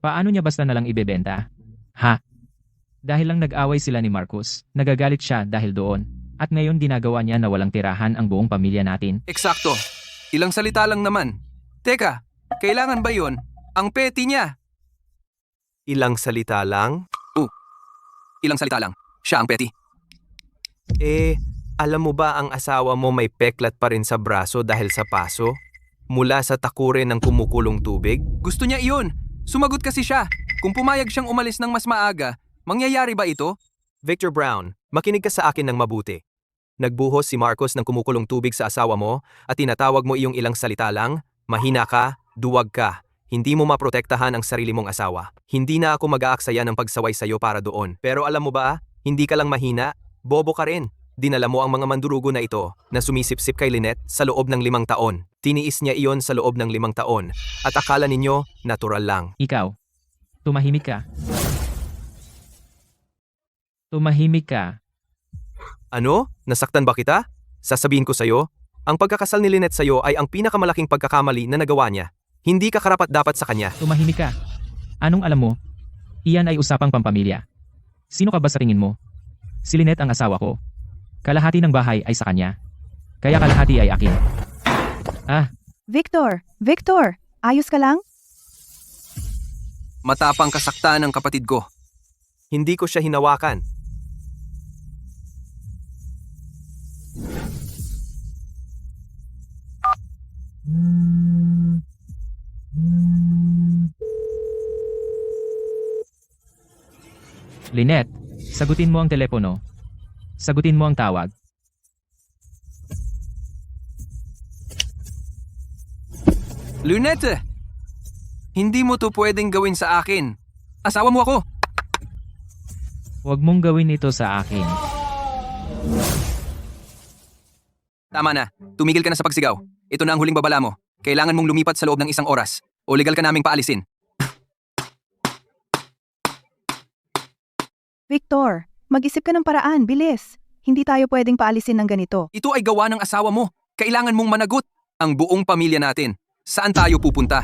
Paano niya basta nalang ibebenta? Ha? Dahil lang nag-away sila ni Marcus, nagagalit siya dahil doon. At ngayon ginagawa niya na walang tirahan ang buong pamilya natin. Eksakto. Ilang salita lang naman. Teka, kailangan ba yun? Ang petty niya. Ilang salita lang? Ilang salita lang. Siya ang petty. Alam mo ba ang asawa mo may peklat pa rin sa braso dahil sa paso? Mula sa takure ng kumukulong tubig? Gusto niya iyon. Sumagot kasi siya. Kung pumayag siyang umalis ng mas maaga, mangyayari ba ito? Victor Brown, makinig ka sa akin ng mabuti. Nagbuhos si Marcos ng kumukulong tubig sa asawa mo at tinatawag mo iyong ilang salita lang? Mahina ka, duwag ka. Hindi mo maprotektahan ang sarili mong asawa. Hindi na ako mag-aaksaya ng pagsaway sa'yo para doon. Pero alam mo ba, hindi ka lang mahina, bobo ka rin. Dinala mo ang mga mandurugo na ito na sumisipsip kay Lynette sa loob ng 5 taon. Tiniis niya iyon sa loob ng 5 taon. At akala ninyo, natural lang. Ikaw, tumahimik ka. Tumahimik ka. Ano? Nasaktan ba kita? Sasabihin ko sa'yo, ang pagkakasal ni Lynette sa'yo ay ang pinakamalaking pagkakamali na nagawa niya. Hindi ka karapat-dapat sa kanya. Tumahimik ka. Anong alam mo? Iyan ay usapang pampamilya. Sino ka ba sa tingin mo? Si Lynette ang asawa ko. Kalahati ng bahay ay sa kanya. Kaya kalahati ay akin. Victor, ayos ka lang? Matapang kasaktan ng kapatid ko. Hindi ko siya hinawakan. Lynette, sagutin mo ang telepono. Sagutin mo ang tawag. Lynette! Hindi mo to pwedeng gawin sa akin. Asawa mo ako. Huwag mong gawin ito sa akin. Tama na. Tumigil ka na sa pagsigaw. Ito na ang huling babala mo. Kailangan mong lumipat sa loob ng 1 oras. O legal ka naming paalisin. Victor, mag-isip ka ng paraan, bilis. Hindi tayo pwedeng paalisin ng ganito. Ito ay gawa ng asawa mo. Kailangan mong managot ang buong pamilya natin. Saan tayo pupunta?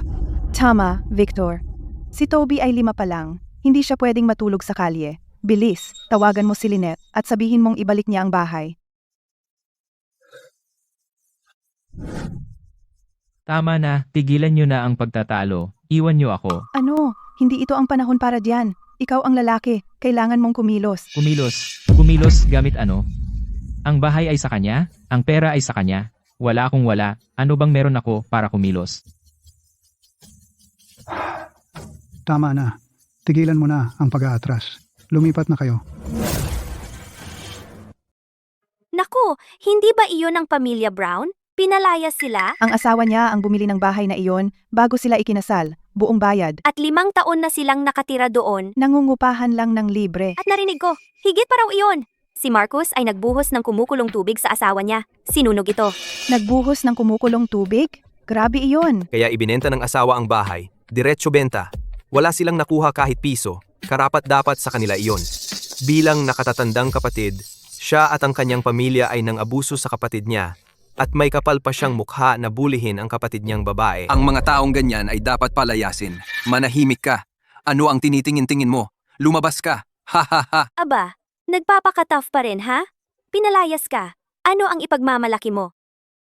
Tama, Victor. Si Toby ay 5 pa lang. Hindi siya pwedeng matulog sa kalye. Bilis, tawagan mo si Lynette at sabihin mong ibalik niya ang bahay. Tama na, tigilan nyo na ang pagtatalo. Iwan nyo ako. Ano? Hindi ito ang panahon para diyan. Ikaw ang lalaki. Kailangan mong kumilos. Kumilos. Kumilos gamit ano? Ang bahay ay sa kanya, ang pera ay sa kanya. Wala akong wala. Ano bang meron ako para kumilos? Tama na. Tigilan mo na ang pag-aatras. Lumipat na kayo. Naku, hindi ba iyon ang pamilya Brown? Pinalayas sila? Ang asawa niya ang bumili ng bahay na iyon bago sila ikinasal. Buong bayad. At 5 taon na silang nakatira doon. Nangungupahan lang ng libre. At narinig ko, higit pa raw iyon. Si Marcus ay nagbuhos ng kumukulong tubig sa asawa niya. Sinunog ito. Nagbuhos ng kumukulong tubig? Grabe iyon. Kaya ibinenta ng asawa ang bahay, diretso benta. Wala silang nakuha kahit piso, karapat-dapat sa kanila iyon. Bilang nakatatandang kapatid, siya at ang kanyang pamilya ay nang abuso sa kapatid niya. At may kapal pa siyang mukha na bulihin ang kapatid niyang babae. Ang mga taong ganyan ay dapat palayasin. Manahimik ka. Ano ang tinitingin-tingin mo? Lumabas ka. Ha ha ha. Aba, nagpapakataf pa rin ha? Pinalayas ka. Ano ang ipagmamalaki mo?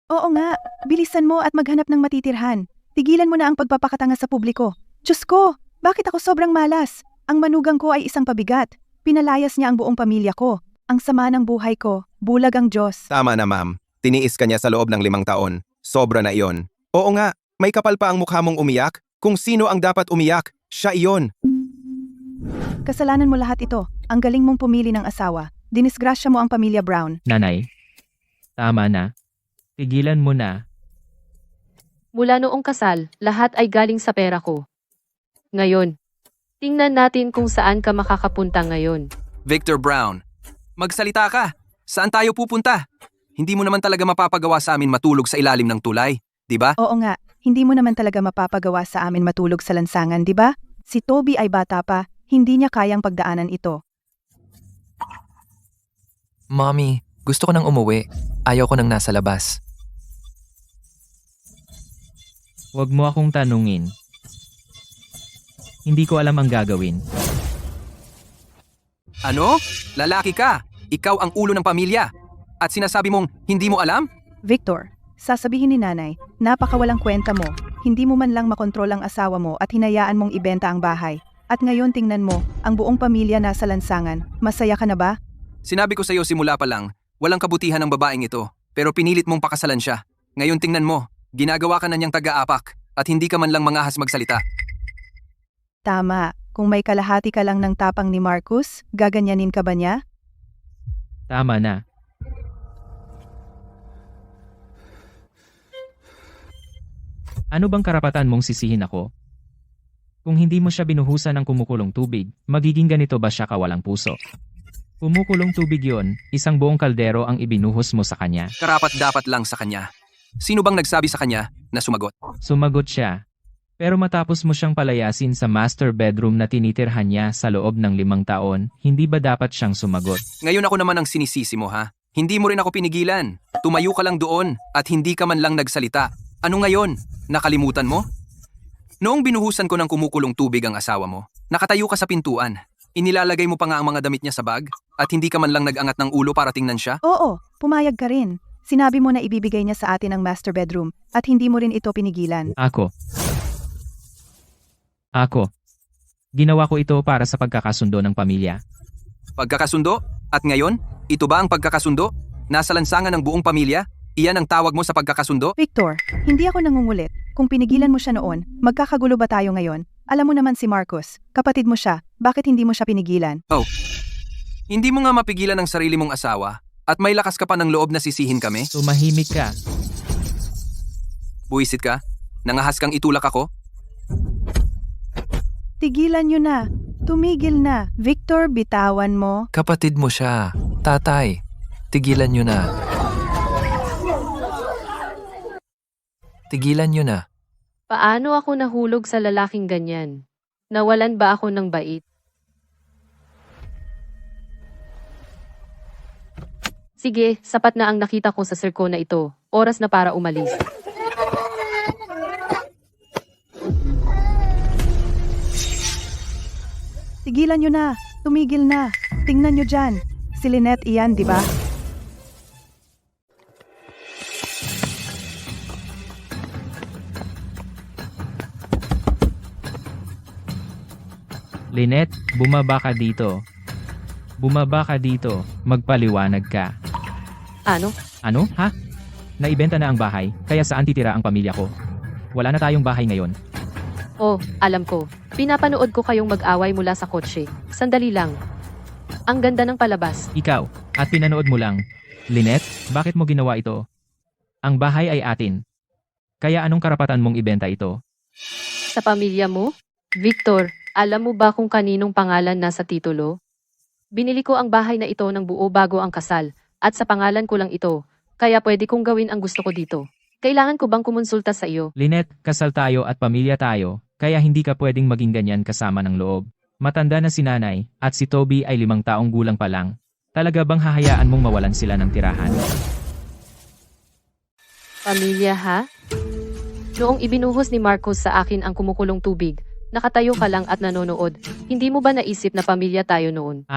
Oo nga, bilisan mo at maghanap ng matitirhan. Tigilan mo na ang pagpapakatanga sa publiko. Diyos ko, bakit ako sobrang malas? Ang manugang ko ay isang pabigat. Pinalayas niya ang buong pamilya ko. Ang sama ng buhay ko, bulag ang Diyos. Tama na ma'am, tiniis ka niya sa loob ng 5 taon. Sobra na iyon. Oo nga, may kapal pa ang mukha mong umiyak. Kung sino ang dapat umiyak, siya iyon. Kasalanan mo lahat ito. Ang galing mong pumili ng asawa. Dinisgrasya mo ang pamilya Brown. Nanay, tama na. Tigilan mo na. Mula noong kasal, lahat ay galing sa pera ko. Ngayon, tingnan natin kung saan ka makakapunta ngayon. Victor Brown, magsalita ka. Saan tayo pupunta? Hindi mo naman talaga mapapagawa sa amin matulog sa ilalim ng tulay, di ba? Oo nga, hindi mo naman talaga mapapagawa sa amin matulog sa lansangan, di ba? Si Toby ay bata pa, hindi niya kayang pagdaanan ito. Mommy, gusto ko nang umuwi. Ayaw ko nang nasa labas. Huwag mo akong tanungin. Hindi ko alam ang gagawin. Ano? Lalaki ka. Ikaw ang ulo ng pamilya. At sinasabi mong hindi mo alam? Victor, sasabihin ni nanay, napakawalang kwenta mo. Hindi mo man lang makontrol ang asawa mo at hinayaan mong ibenta ang bahay. At ngayon tingnan mo, ang buong pamilya nasa lansangan. Masaya ka na ba? Sinabi ko sa iyo simula pa lang, walang kabutihan ng babaeng ito. Pero pinilit mong pakasalan siya. Ngayon tingnan mo, ginagawa ka na niyang taga-apak. At hindi ka man lang mangahas magsalita. Tama. Kung may kalahati ka lang ng tapang ni Marcus, gaganyanin ka ba niya? Tama na. Ano bang karapatan mong sisihin ako? Kung hindi mo siya binuhusan ng kumukulong tubig, magiging ganito ba siya kawalang puso? Kumukulong tubig yon, isang buong kaldero ang ibinuhos mo sa kanya. Karapat dapat lang sa kanya. Sino bang nagsabi sa kanya na sumagot? Sumagot siya. Pero matapos mo siyang palayasin sa master bedroom na tinitirhan niya sa loob ng 5 taon, hindi ba dapat siyang sumagot? Ngayon ako naman ang sinisisi mo ha? Hindi mo rin ako pinigilan. Tumayo ka lang doon at hindi ka man lang nagsalita. Ano ngayon? Nakalimutan mo? Noong binuhusan ko ng kumukulong tubig ang asawa mo, nakatayo ka sa pintuan. Inilalagay mo pa nga ang mga damit niya sa bag at hindi ka man lang nag-angat ng ulo para tingnan siya? Oo, pumayag ka rin. Sinabi mo na ibibigay niya sa atin ang master bedroom at hindi mo rin ito pinigilan. Ako. Ginawa ko ito para sa pagkakasundo ng pamilya. Pagkakasundo? At ngayon, ito ba ang pagkakasundo? Nasa lansangan ng buong pamilya? Iyan ang tawag mo sa pagkakasundo? Victor, hindi ako nangungulit. Kung pinigilan mo siya noon, magkakagulo ba tayo ngayon? Alam mo naman si Marcus, kapatid mo siya, bakit hindi mo siya pinigilan? Oh, hindi mo nga mapigilan ang sarili mong asawa at may lakas ka pa ng loob na sisihin kami? Tumahimik ka. Buwisit ka? Nangahas kang itulak ako? Tigilan niyo na. Tumigil na. Victor, bitawan mo. Kapatid mo siya. Tatay, tigilan nyo na. Tigilan nyo na. Paano ako nahulog sa lalaking ganyan? Nawalan ba ako ng bait? Sige, sapat na ang nakita ko sa sirko na ito. Oras na para umalis. Tigilan nyo na. Tumigil na. Tingnan nyo dyan. Si Lynette iyan, di ba? Lynette, bumaba ka dito. Bumaba ka dito. Magpaliwanag ka. Ano? Ano? Ha? Naibenta na ang bahay, kaya saan titira ang pamilya ko? Wala na tayong bahay ngayon. Oh, alam ko. Pinapanood ko kayong mag-away mula sa kotse. Sandali lang. Ang ganda ng palabas. Ikaw, at pinanood mo lang. Lynette, bakit mo ginawa ito? Ang bahay ay atin. Kaya anong karapatan mong ibenta ito? Sa pamilya mo? Victor, alam mo ba kung kaninong pangalan nasa titulo? Binili ko ang bahay na ito ng buo bago ang kasal, at sa pangalan ko lang ito, kaya pwede kong gawin ang gusto ko dito. Kailangan ko bang kumonsulta sa iyo? Lynette, kasal tayo at pamilya tayo, kaya hindi ka pwedeng maging ganyan kasama ng loob. Matanda na si nanay, at si Toby ay 5 taong gulang pa lang. Talaga bang hahayaan mong mawalan sila ng tirahan? Pamilya ha? Noong ibinuhos ni Marcos sa akin ang kumukulong tubig, nakatayo ka lang at nanonood. Hindi mo ba naisip na pamilya tayo noon?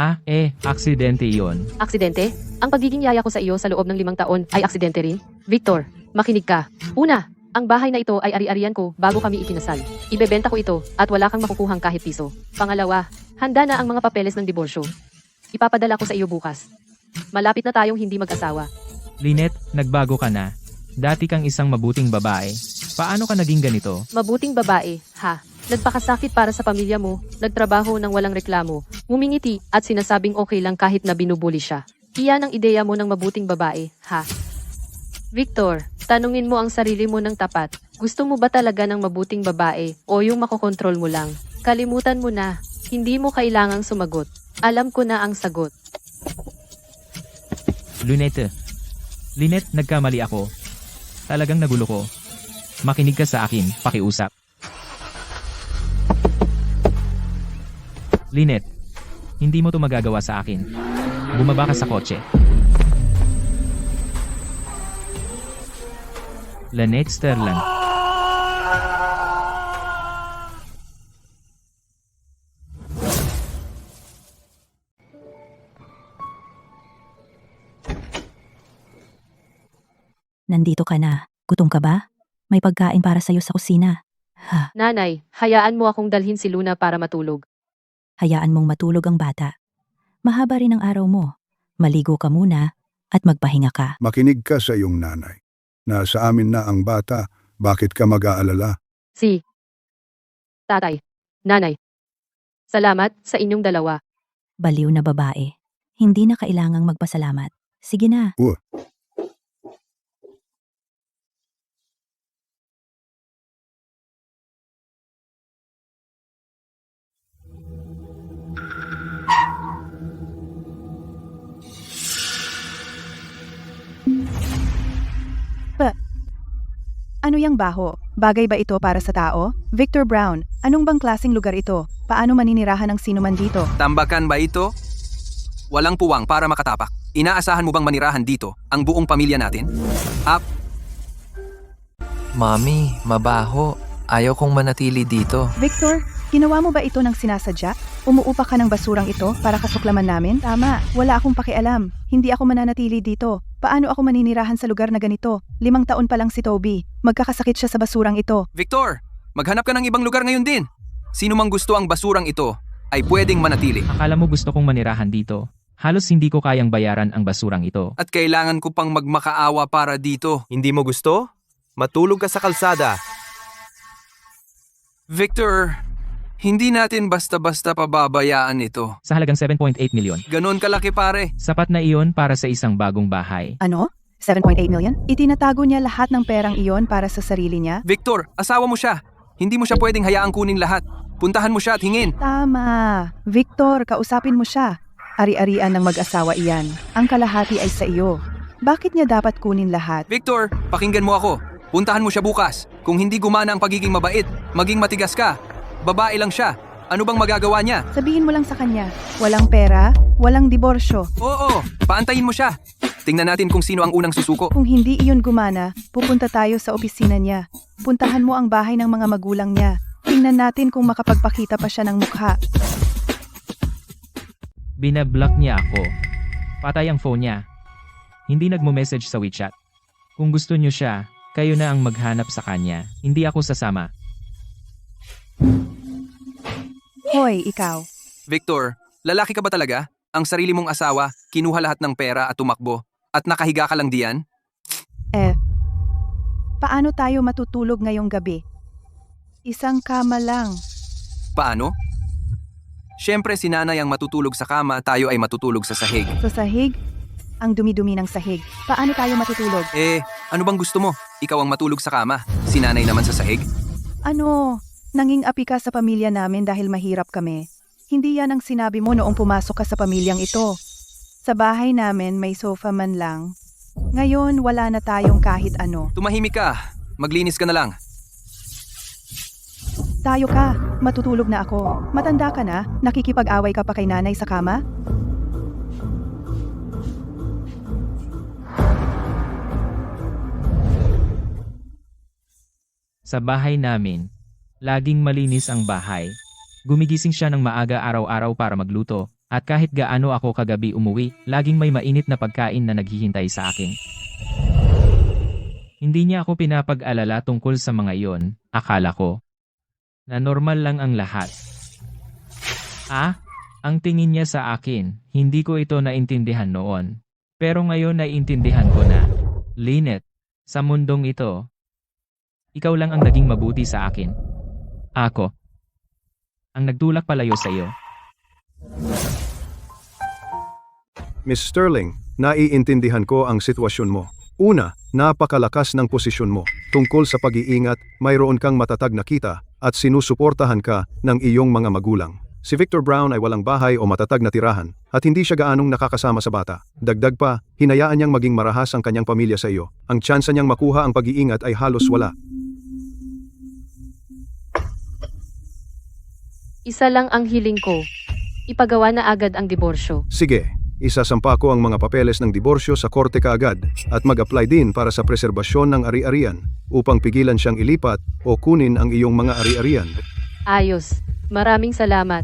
Aksidente iyon. Aksidente? Ang pagiging yaya ko sa iyo sa loob ng 5 taon ay aksidente rin? Victor, makinig ka. Una, ang bahay na ito ay ari-arian ko bago kami ikinasal. Ibebenta ko ito at wala kang makukuhang kahit piso. Pangalawa, handa na ang mga papeles ng diborsyo. Ipapadala ko sa iyo bukas. Malapit na tayong hindi mag-asawa. Lynette, nagbago ka na. Dati kang isang mabuting babae. Paano ka naging ganito? Mabuting babae, ha? Nagpakasakit para sa pamilya mo, nagtrabaho ng walang reklamo, ngumingiti at sinasabing okay lang kahit na binubuli siya. Iyan ang ideya mo ng mabuting babae, ha? Victor, tanungin mo ang sarili mo ng tapat. Gusto mo ba talaga ng mabuting babae o yung makokontrol mo lang? Kalimutan mo na, hindi mo kailangang sumagot. Alam ko na ang sagot. Lynette, nagkamali ako. Talagang nagulo ko. Makinig ka sa akin, pakiusap. Lynette, hindi mo to magagawa sa akin. Bumaba ka sa kotse. Lynette Sterling. Nandito ka na. Gutom ka ba? May pagkain para sa'yo sa kusina. Nanay, hayaan mo akong dalhin si Luna para matulog. Hayaan mong matulog ang bata. Mahaba rin ang araw mo. Maligo ka muna at magpahinga ka. Makinig ka sa iyong nanay. Nasa amin na ang bata, bakit ka mag-aalala? Si Tatay, Nanay. Salamat sa inyong dalawa. Baliw na babae. Hindi na kailangang magpasalamat. Sige na. Ano yang baho? Bagay ba ito para sa tao? Victor Brown, anong bang klaseng lugar ito? Paano maninirahan ng sino man dito? Tambakan ba ito? Walang puwang para makatapak. Inaasahan mo bang manirahan dito ang buong pamilya natin? Mami, mabaho. Ayaw kong manatili dito. Victor, ginawa mo ba ito ng sinasadya? Umuupa ka ng basurang ito para kasuklaman namin? Tama, wala akong pakialam. Hindi ako mananatili dito. Paano ako maninirahan sa lugar na ganito? 5 taon pa lang si Toby. Magkakasakit siya sa basurang ito. Victor, maghanap ka ng ibang lugar ngayon din. Sino mang gusto ang basurang ito ay pwedeng manatili. Akala mo gusto kong manirahan dito? Halos hindi ko kayang bayaran ang basurang ito. At kailangan ko pang magmakaawa para dito. Hindi mo gusto? Matulog ka sa kalsada. Victor, hindi natin basta-basta pababayaan ito. Sa halagang 7.8 milyon. Ganon kalaki pare. Sapat na iyon para sa isang bagong bahay. Ano? 7.8 million? Itinatago niya lahat ng perang iyon para sa sarili niya? Victor, asawa mo siya. Hindi mo siya pwedeng hayaang kunin lahat. Puntahan mo siya at hingin. Tama. Victor, kausapin mo siya. Ari-arian ng mag-asawa iyan. Ang kalahati ay sa iyo. Bakit niya dapat kunin lahat? Victor, pakinggan mo ako. Puntahan mo siya bukas. Kung hindi gumana ang pagiging mabait, maging matigas ka. Babae lang siya. Ano bang magagawa niya? Sabihin mo lang sa kanya, walang pera, walang diborsyo. Oo, paantayin mo siya. Tingnan natin kung sino ang unang susuko. Kung hindi iyon gumana, pupunta tayo sa opisina niya. Puntahan mo ang bahay ng mga magulang niya. Tingnan natin kung makapagpakita pa siya ng mukha. Binablock niya ako. Patay ang phone niya. Hindi nagmo-message sa WeChat. Kung gusto niyo siya, kayo na ang maghanap sa kanya. Hindi ako sasama. Hoy, ikaw. Victor, lalaki ka ba talaga? Ang sarili mong asawa, kinuha lahat ng pera at tumakbo. At nakahiga ka lang diyan? Paano tayo matutulog ngayong gabi? Isang kama lang. Paano? Siyempre si nanay ang matutulog sa kama, tayo ay matutulog sa sahig. Sa sahig? Ang dumi-dumi ng sahig. Paano tayo matutulog? Ano bang gusto mo? Ikaw ang matulog sa kama, si nanay naman sa sahig? Ano? Nanging api ka sa pamilya namin dahil mahirap kami. Hindi yan ang sinabi mo noong pumasok ka sa pamilyang ito. Sa bahay namin may sofa man lang. Ngayon wala na tayong kahit ano. Tumahimik ka, maglinis ka na lang. Tayo ka, matutulog na ako. Matanda ka na, nakikipag-away ka pa kay nanay sa kama? Sa bahay namin, laging malinis ang bahay. Gumigising siya ng maaga araw-araw para magluto, at kahit gaano ako kagabi umuwi, laging may mainit na pagkain na naghihintay sa akin. Hindi niya ako pinapag-alala tungkol sa mga iyon, akala ko na normal lang ang lahat. Ang tingin niya sa akin, hindi ko ito naintindihan noon. Pero ngayon naiintindihan ko na. Lynette, sa mundong ito, ikaw lang ang naging mabuti sa akin. Ako ang nagtulak palayo sa iyo. Miss Sterling, naiintindihan ko ang sitwasyon mo. Una, napakalakas ng posisyon mo. Tungkol sa pag-iingat, mayroon kang matatag na kita at sinusuportahan ka ng iyong mga magulang. Si Victor Brown ay walang bahay o matatag na tirahan at hindi siya gaanong nakakasama sa bata. Dagdag pa, hinayaan niyang maging marahas ang kanyang pamilya sa iyo. Ang tsansa niyang makuha ang pag-iingat ay halos wala. Isa lang ang hiling ko. Ipagawa na agad ang diborsyo. Sige, isasampa ko ang mga papeles ng diborsyo sa korte kaagad at mag-apply din para sa preserbasyon ng ari-arian upang pigilan siyang ilipat o kunin ang iyong mga ari-arian. Ayos. Maraming salamat.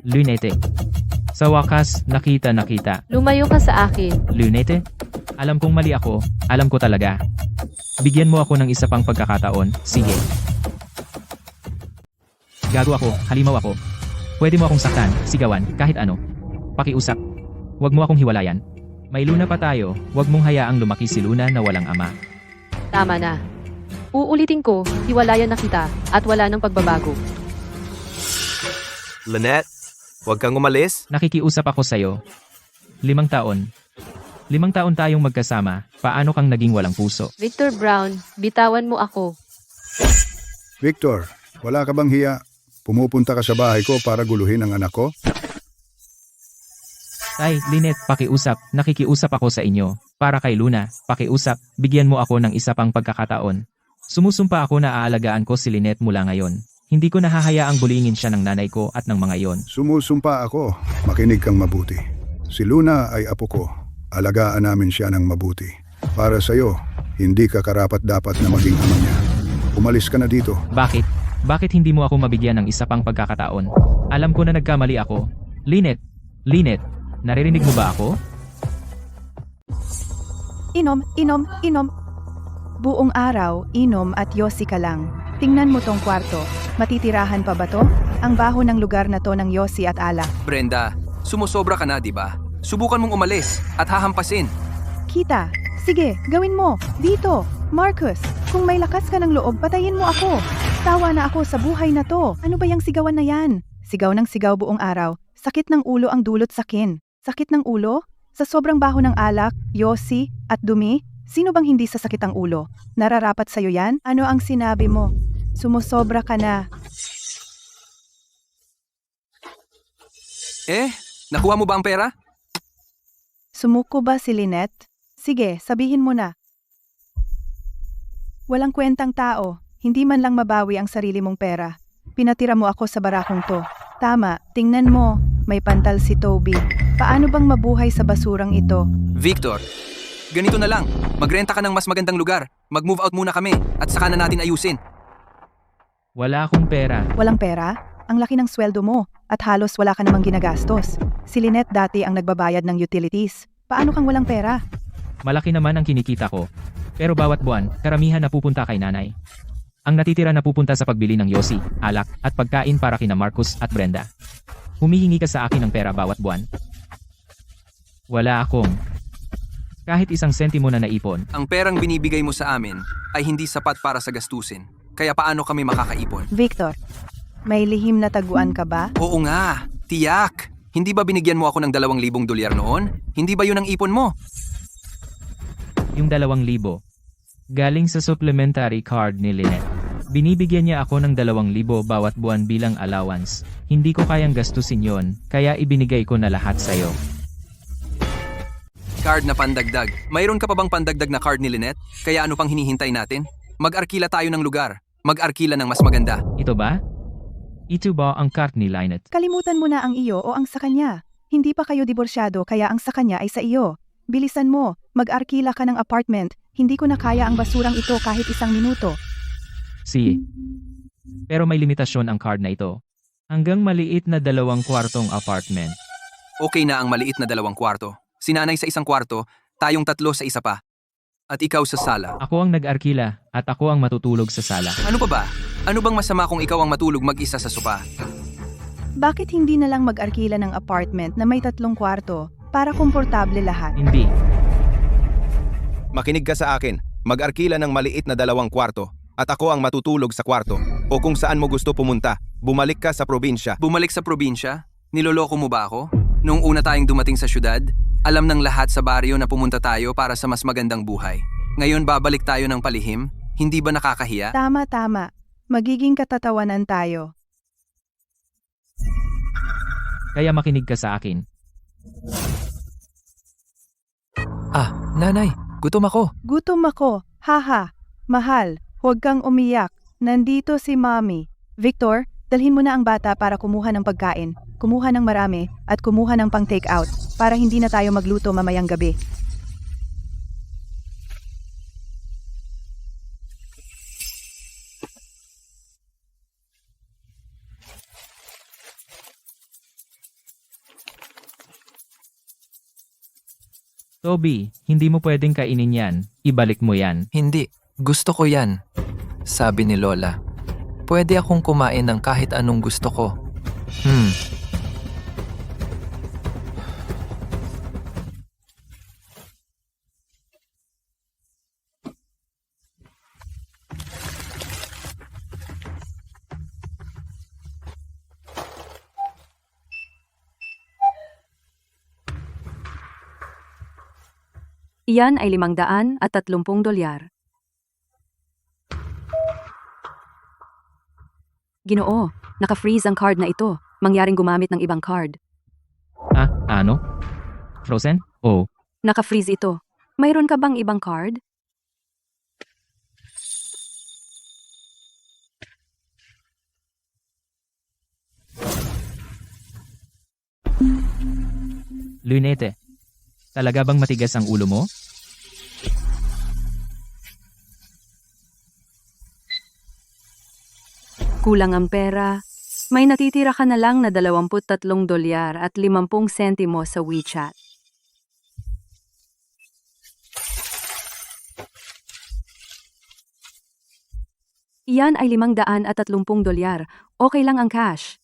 Lynette. Sa wakas, nakita. Lumayo ka sa akin. Lynette, alam kong mali ako, alam ko talaga. Bigyan mo ako ng isa pang pagkakataon, sige. Gago ako, halimaw ako. Pwede mo akong saktan, sigawan, kahit ano. Pakiusap. Huwag mo akong hiwalayan. May Luna pa tayo, huwag mong hayaang lumaki si Luna na walang ama. Tama na. Uulitin ko, hiwalayan na kita, at wala nang pagbabago. Lynette, huwag kang umalis. Nakikiusap ako sa'yo. 5 taon. 5 taon tayong magkasama, paano kang naging walang puso? Victor Brown, bitawan mo ako. Victor, wala ka bang hiya? Pumupunta ka sa bahay ko para guluhin ang anak ko? Tay, Lynette, pakiusap, nakikiusap ako sa inyo. Para kay Luna, pakiusap, bigyan mo ako ng isa pang pagkakataon. Sumusumpa ako na aalagaan ko si Lynette mula ngayon. Hindi ko nahahayaang bulingin siya ng nanay ko at ng mga iyon. Sumusumpa ako. Makinig kang mabuti. Si Luna ay apo ko. Alagaan namin siya ng mabuti. Para sa'yo, hindi ka karapat-dapat na maging ama niya. Umalis ka na dito. Bakit? Bakit hindi mo ako mabigyan ng isa pang pagkakataon? Alam ko na nagkamali ako. Lynette, naririnig mo ba ako? Inom. Buong araw, inom at yosi ka lang. Tingnan mo tong kwarto. Matitirahan pa ba to? Ang baho ng lugar na to ng yosi at alak. Brenda, sumusobra ka na, di ba? Subukan mong umalis at hahampasin. Kita, sige, gawin mo. Dito, Marcus, kung may lakas ka ng loob, patayin mo ako. Tawa na ako sa buhay na to. Ano ba yung sigawan na yan? Sigaw ng sigaw buong araw. Sakit ng ulo ang dulot sakin. Sakit ng ulo? Sa sobrang baho ng alak, yosi, at dumi? Sino bang hindi sasakit ang ulo? Nararapat sa'yo yan? Ano ang sinabi mo? Sumusobra ka na. Nakuha mo ba ang pera? Sumuko ba si Lynette? Sige, sabihin mo na. Walang kwentang tao. Hindi man lang mabawi ang sarili mong pera. Pinatira mo ako sa barakong to. Tama, tingnan mo, may pantal si Toby. Paano bang mabuhay sa basurang ito? Victor, ganito na lang. Magrenta ka ng mas magandang lugar. Mag-move out muna kami at saka na natin ayusin. Wala akong pera. Walang pera? Ang laki ng sweldo mo at halos wala ka namang ginagastos. Si Lynette dati ang nagbabayad ng utilities. Paano kang walang pera? Malaki naman ang kinikita ko. Pero bawat buwan, karamihan napupunta kay nanay. Ang natitira napupunta sa pagbili ng yosi, alak, at pagkain para kina Marcus at Brenda. Humihingi ka sa akin ng pera bawat buwan. Wala akong kahit isang sentimo na naipon. Ang perang binibigay mo sa amin ay hindi sapat para sa gastusin. Kaya paano kami makakaipon? Victor, may lihim na taguan ka ba? Oo nga, tiyak. Hindi ba binigyan mo ako ng $2,000 noon? Hindi ba yun ang ipon mo? Yung 2,000 galing sa supplementary card ni Lynette. Binibigyan niya ako ng 2,000 bawat buwan bilang allowance. Hindi ko kayang gastusin yon, kaya ibinigay ko na lahat sa'yo. Card na pandagdag. Mayroon ka pa bang pandagdag na card ni Lynette? Kaya ano pang hinihintay natin? Mag-arkila tayo ng lugar. Mag-arkila ng mas maganda. Ito ba? Ito ba ang card ni Lynette? Kalimutan mo na ang iyo o ang sa kanya. Hindi pa kayo diborsyado kaya ang sa kanya ay sa iyo. Bilisan mo, mag-arkila ka ng apartment. Hindi ko na kaya ang basurang ito kahit isang minuto. Pero may limitasyon ang card na ito. Hanggang maliit na 2 kwartong apartment. Okay na ang maliit na 2 kwarto. Si nanay sa 1 kwarto, tayong 3 sa isa pa. At ikaw sa sala. Ako ang nag-arkila at ako ang matutulog sa sala. Ano pa ba? Ano bang masama kung ikaw ang matulog mag-isa sa sopa? Bakit hindi na lang mag-arkila ng apartment na may 3 kwarto para komportable lahat? Hindi. Makinig ka sa akin. Mag-arkila ng maliit na 2 kwarto at ako ang matutulog sa kwarto. O kung saan mo gusto pumunta, bumalik ka sa probinsya. Bumalik sa probinsya? Niloloko mo ba ako? Noong una tayong dumating sa syudad, alam ng lahat sa baryo na pumunta tayo para sa mas magandang buhay. Ngayon babalik tayo ng palihim? Hindi ba nakakahiya? Tama. Magiging katatawanan tayo. Kaya makinig ka sa akin. Nanay, gutom ako. Gutom ako. Haha. Mahal, huwag kang umiyak. Nandito si Mommy. Victor, dalhin mo na ang bata para kumuha ng pagkain. Kumuha ng marami at kumuha ng pang take out para hindi na tayo magluto mamayang gabi. Toby, hindi mo pwedeng kainin yan. Ibalik mo yan. Hindi, gusto ko yan. Sabi ni Lola. Pwede akong kumain ng kahit anong gusto ko. Iyan ay $530. Ginoo, naka-freeze ang card na ito. Mangyaring gumamit ng ibang card. Ano? Frozen? Oh, Naka-freeze ito. Mayroon ka bang ibang card? Lunete. Talaga bang matigas ang ulo mo? Kulang ang pera. May natitira ka na lang na $23 at 50 sentimo sa WeChat. Iyan ay $530. Okay lang ang cash.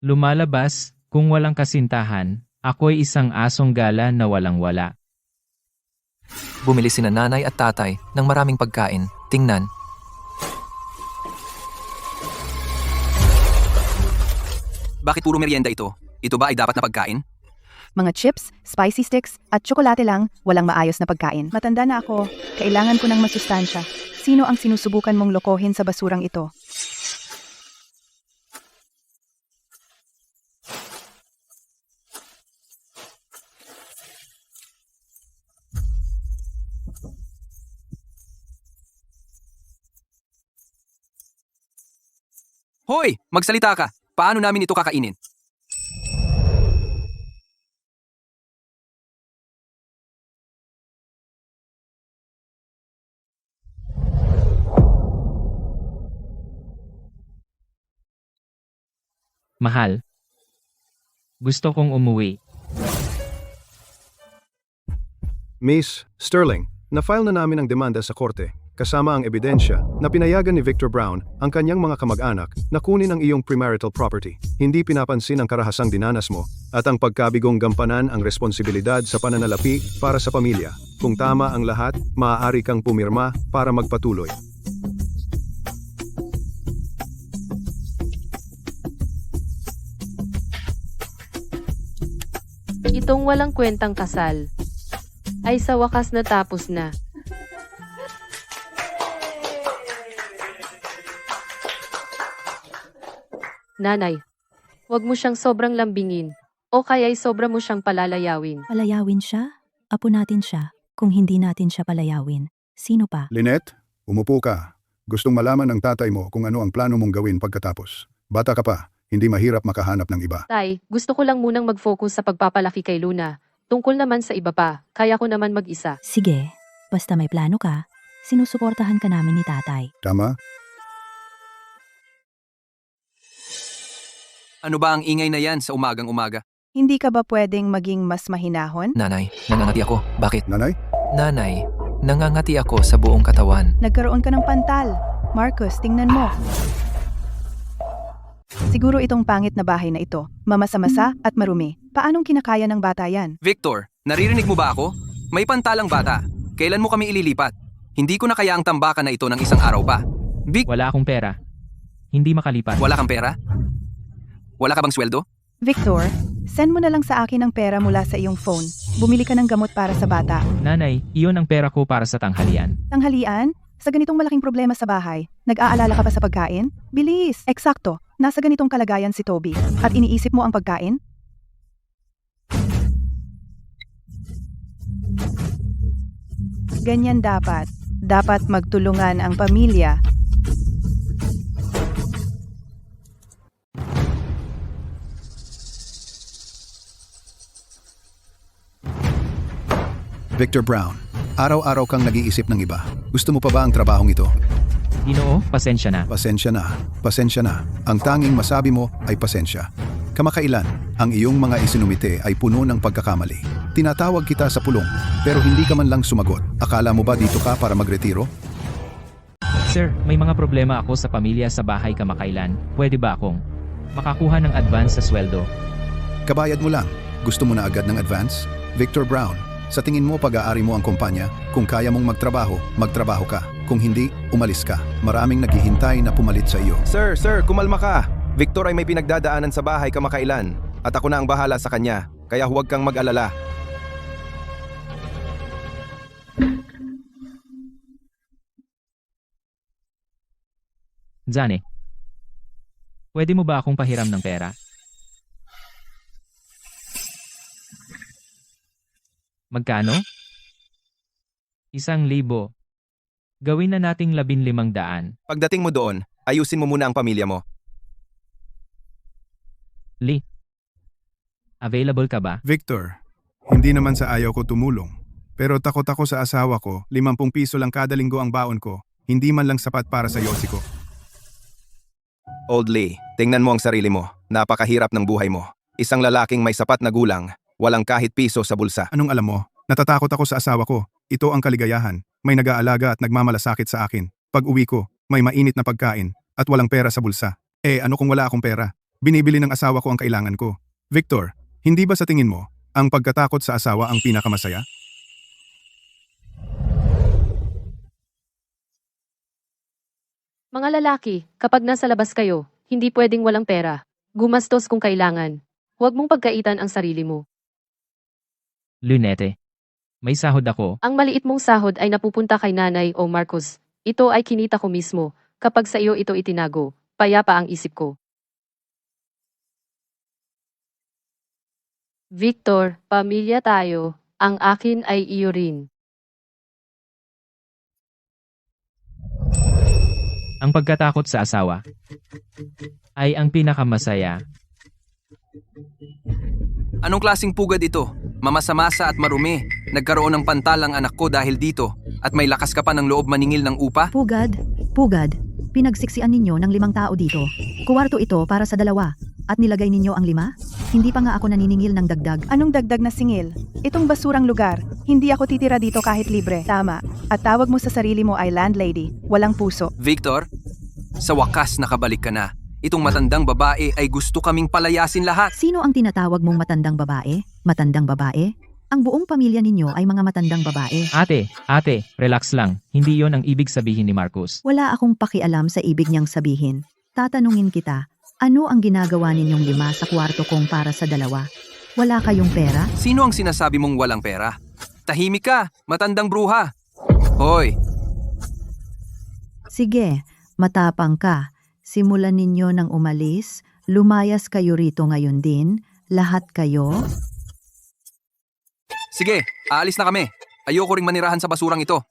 Lumalabas, kung walang kasintahan, ako'y isang asong gala na walang-wala. Bumili sina nanay at tatay ng maraming pagkain. Tingnan. Bakit puro merienda ito? Ito ba ay dapat na pagkain? Mga chips, spicy sticks, at tsokolate lang, walang maayos na pagkain. Matanda na ako, kailangan ko ng masustansya. Sino ang sinusubukan mong lokohin sa basurang ito? Hoy! Magsalita ka! Paano namin ito kakainin? Mahal. Gusto kong umuwi. Miss Sterling, na-file na namin ang demanda sa korte, kasama ang ebidensya na pinayagan ni Victor Brown ang kanyang mga kamag-anak na kunin ang iyong premarital property. Hindi pinapansin ang karahasang dinanas mo at ang pagkabigong gampanan ang responsibilidad sa pananalapi para sa pamilya. Kung tama ang lahat, maaari kang pumirma para magpatuloy. Itong walang kwentang kasal ay sa wakas natapos na. Nanay, wag mo siyang sobrang lambingin o kaya'y sobra mo siyang palalayawin. Palayawin siya? Apo natin siya. Kung hindi natin siya palayawin, sino pa? Lynette, umupo ka. Gustong malaman ng tatay mo kung ano ang plano mong gawin pagkatapos. Bata ka pa, hindi mahirap makahanap ng iba. Tay, gusto ko lang munang mag-focus sa pagpapalaki kay Luna. Tungkol naman sa iba pa, kaya ko naman mag-isa. Sige, basta may plano ka, sinusuportahan ka namin ni tatay. Tama? Ano ba ang ingay na yan sa umagang-umaga? Hindi ka ba pwedeng maging mas mahinahon? Nanay, nangangati ako. Bakit? Nanay? Nanay, nangangati ako sa buong katawan. Nagkaroon ka ng pantal. Marcus, tingnan mo. Siguro itong pangit na bahay na ito, mamasa-masa at marumi. Paanong kinakaya ng bata yan? Victor, naririnig mo ba ako? May pantalang bata. Kailan mo kami ililipat? Hindi ko na kaya ang tambakan na ito ng isang araw pa. Vic, Wala akong pera. Hindi makalipat. wala kang pera? Wala ka bang sweldo? Victor, send mo na lang sa akin ang pera mula sa iyong phone. Bumili ka ng gamot para sa bata. Nanay, iyon ang pera ko para sa tanghalian. Tanghalian? Sa ganitong malaking problema sa bahay, nag-aalala ka ba sa pagkain? Bilis! Eksakto! Nasa ganitong kalagayan si Toby. At iniisip mo ang pagkain? Ganyan dapat. Dapat magtulungan ang pamilya. Victor Brown, araw-araw kang nag-iisip ng iba. Gusto mo pa ba ang trabahong ito? Ginoo, pasensya na. Pasensya na, pasensya na. Ang tanging masabi mo ay pasensya. Kamakailan, ang iyong mga isinumite ay puno ng pagkakamali. Tinatawag kita sa pulong, pero hindi ka man lang sumagot. Akala mo ba dito ka para magretiro? Sir, may mga problema ako sa pamilya sa bahay kamakailan. Pwede ba akong makakuha ng advance sa sweldo? Kabayad mo lang. Gusto mo na agad ng advance? Victor Brown, sa tingin mo pag-aari mo ang kumpanya? Kung kaya mong magtrabaho, magtrabaho ka. Kung hindi, umalis ka. Maraming naghihintay na pumalit sa iyo. Sir, kumalma ka. Victor ay may pinagdadaanan sa bahay kamakailan. At ako na ang bahala sa kanya. Kaya huwag kang mag-alala. Zane, pwede mo ba akong pahiram ng pera? Magkano? 1,000. Gawin na nating 1500. Pagdating mo doon, ayusin mo muna ang pamilya mo. Lee, available ka ba? Victor, hindi naman sa ayaw ko tumulong. Pero takot ako sa asawa ko, 50 piso lang kada linggo ang baon ko. Hindi man lang sapat para sa yosi ko. Old Lee, tingnan mo ang sarili mo. Napakahirap ng buhay mo. Isang lalaking may sapat na gulang, walang kahit piso sa bulsa. Anong alam mo? Natatakot ako sa asawa ko. Ito ang kaligayahan. May nag-aalaga at nagmamalasakit sa akin. Pag uwi ko, may mainit na pagkain at walang pera sa bulsa. Ano kung wala akong pera? Binibili ng asawa ko ang kailangan ko. Victor, hindi ba sa tingin mo, ang pagkatakot sa asawa ang pinakamasaya? Mga lalaki, kapag nasa labas kayo, hindi pwedeng walang pera. Gumastos kung kailangan. Huwag mong pagkaitan ang sarili mo. Lunete, may sahod ako. Ang maliit mong sahod ay napupunta kay nanay o Marcos. Ito ay kinita ko mismo. Kapag sa iyo ito itinago, payapa ang isip ko. Victor, pamilya tayo. Ang akin ay iyo rin. Ang pagkatakot sa asawa ay ang pinakamasaya. Anong klasing pugad ito? Mamasa-masa at marumi. Nagkaroon ng pantal ang anak ko dahil dito. At may lakas ka pa ng loob maningil ng upa? Pugad, pinagsiksian ninyo ng 5 tao dito. Kuwarto ito para sa 2. At nilagay ninyo ang 5? Hindi pa nga ako naniningil ng dagdag. Anong dagdag na singil? Itong basurang lugar. Hindi ako titira dito kahit libre. Tama. At tawag mo sa sarili mo ay landlady. Walang puso. Victor, sa wakas nakabalik ka na. Itong matandang babae ay gusto kaming palayasin lahat. Sino ang tinatawag mong matandang babae? Matandang babae? Ang buong pamilya ninyo ay mga matandang babae. Ate, relax lang. Hindi yon ang ibig sabihin ni Marcus. Wala akong pakialam sa ibig niyang sabihin. Tatanungin kita, ano ang ginagawa ninyong 5 sa kwarto kong para sa 2? Wala kayong pera? Sino ang sinasabi mong walang pera? Tahimik ka, matandang bruha. Hoy, Sige, matapang ka. Simulan ninyo nang umalis, lumayas kayo rito ngayon din, lahat kayo. sige, aalis na kami. Ayoko ring manirahan sa basurang ito.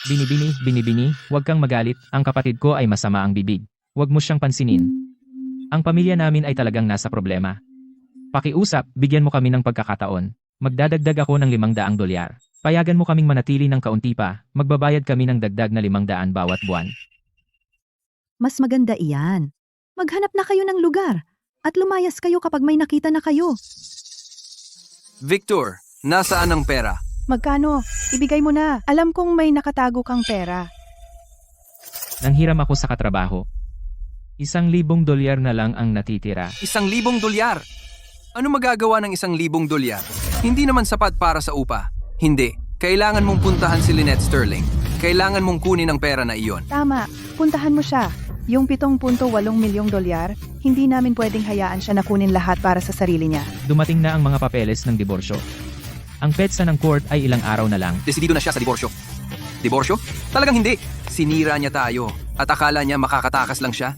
Binibini, huwag kang magalit. Ang kapatid ko ay masama ang bibig. Huwag mo siyang pansinin. Ang pamilya namin ay talagang nasa problema. Pakiusap, bigyan mo kami ng pagkakataon. Magdadagdag ako ng $500. Payagan mo kaming manatili ng kaunti pa. Magbabayad kami ng dagdag na 500 bawat buwan. Mas maganda iyan. Maghanap na kayo ng lugar at lumayas kayo kapag may nakita na kayo. Victor, nasaan ang pera? Magkano? Ibigay mo na. Alam kong may nakatago kang pera. Nanghiram ako sa katrabaho. $1,000 na lang ang natitira. $1,000? Ano magagawa ng $1,000? Hindi naman sapat para sa upa. Hindi. Kailangan mong puntahan si Lynette Sterling. Kailangan mong kunin ang pera na iyon. Tama. Puntahan mo siya. Yung $7.8 milyong, hindi namin pwedeng hayaan siya na kunin lahat para sa sarili niya. Dumating na ang mga papeles ng diborsyo. Ang petsa ng court ay ilang araw na lang. Desidido na siya sa diborsyo. Diborsyo? Talagang hindi. Sinira niya tayo. At akala niya makakatakas lang siya.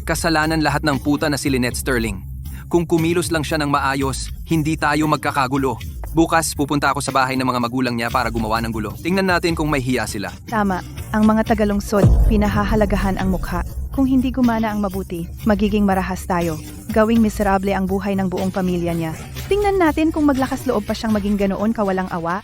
Kasalanan lahat ng puta na si Lynette Sterling. Kung kumilos lang siya ng maayos, hindi tayo magkakagulo. Bukas, pupunta ako sa bahay ng mga magulang niya para gumawa ng gulo. Tingnan natin kung may hiya sila. Tama. Ang mga tagalungsod, pinahahalagahan ang mukha. Kung hindi gumana ang mabuti, magiging marahas tayo. Gawing miserable ang buhay ng buong pamilya niya. Tingnan natin kung maglakas loob pa siyang maging ganoon kawalang awa.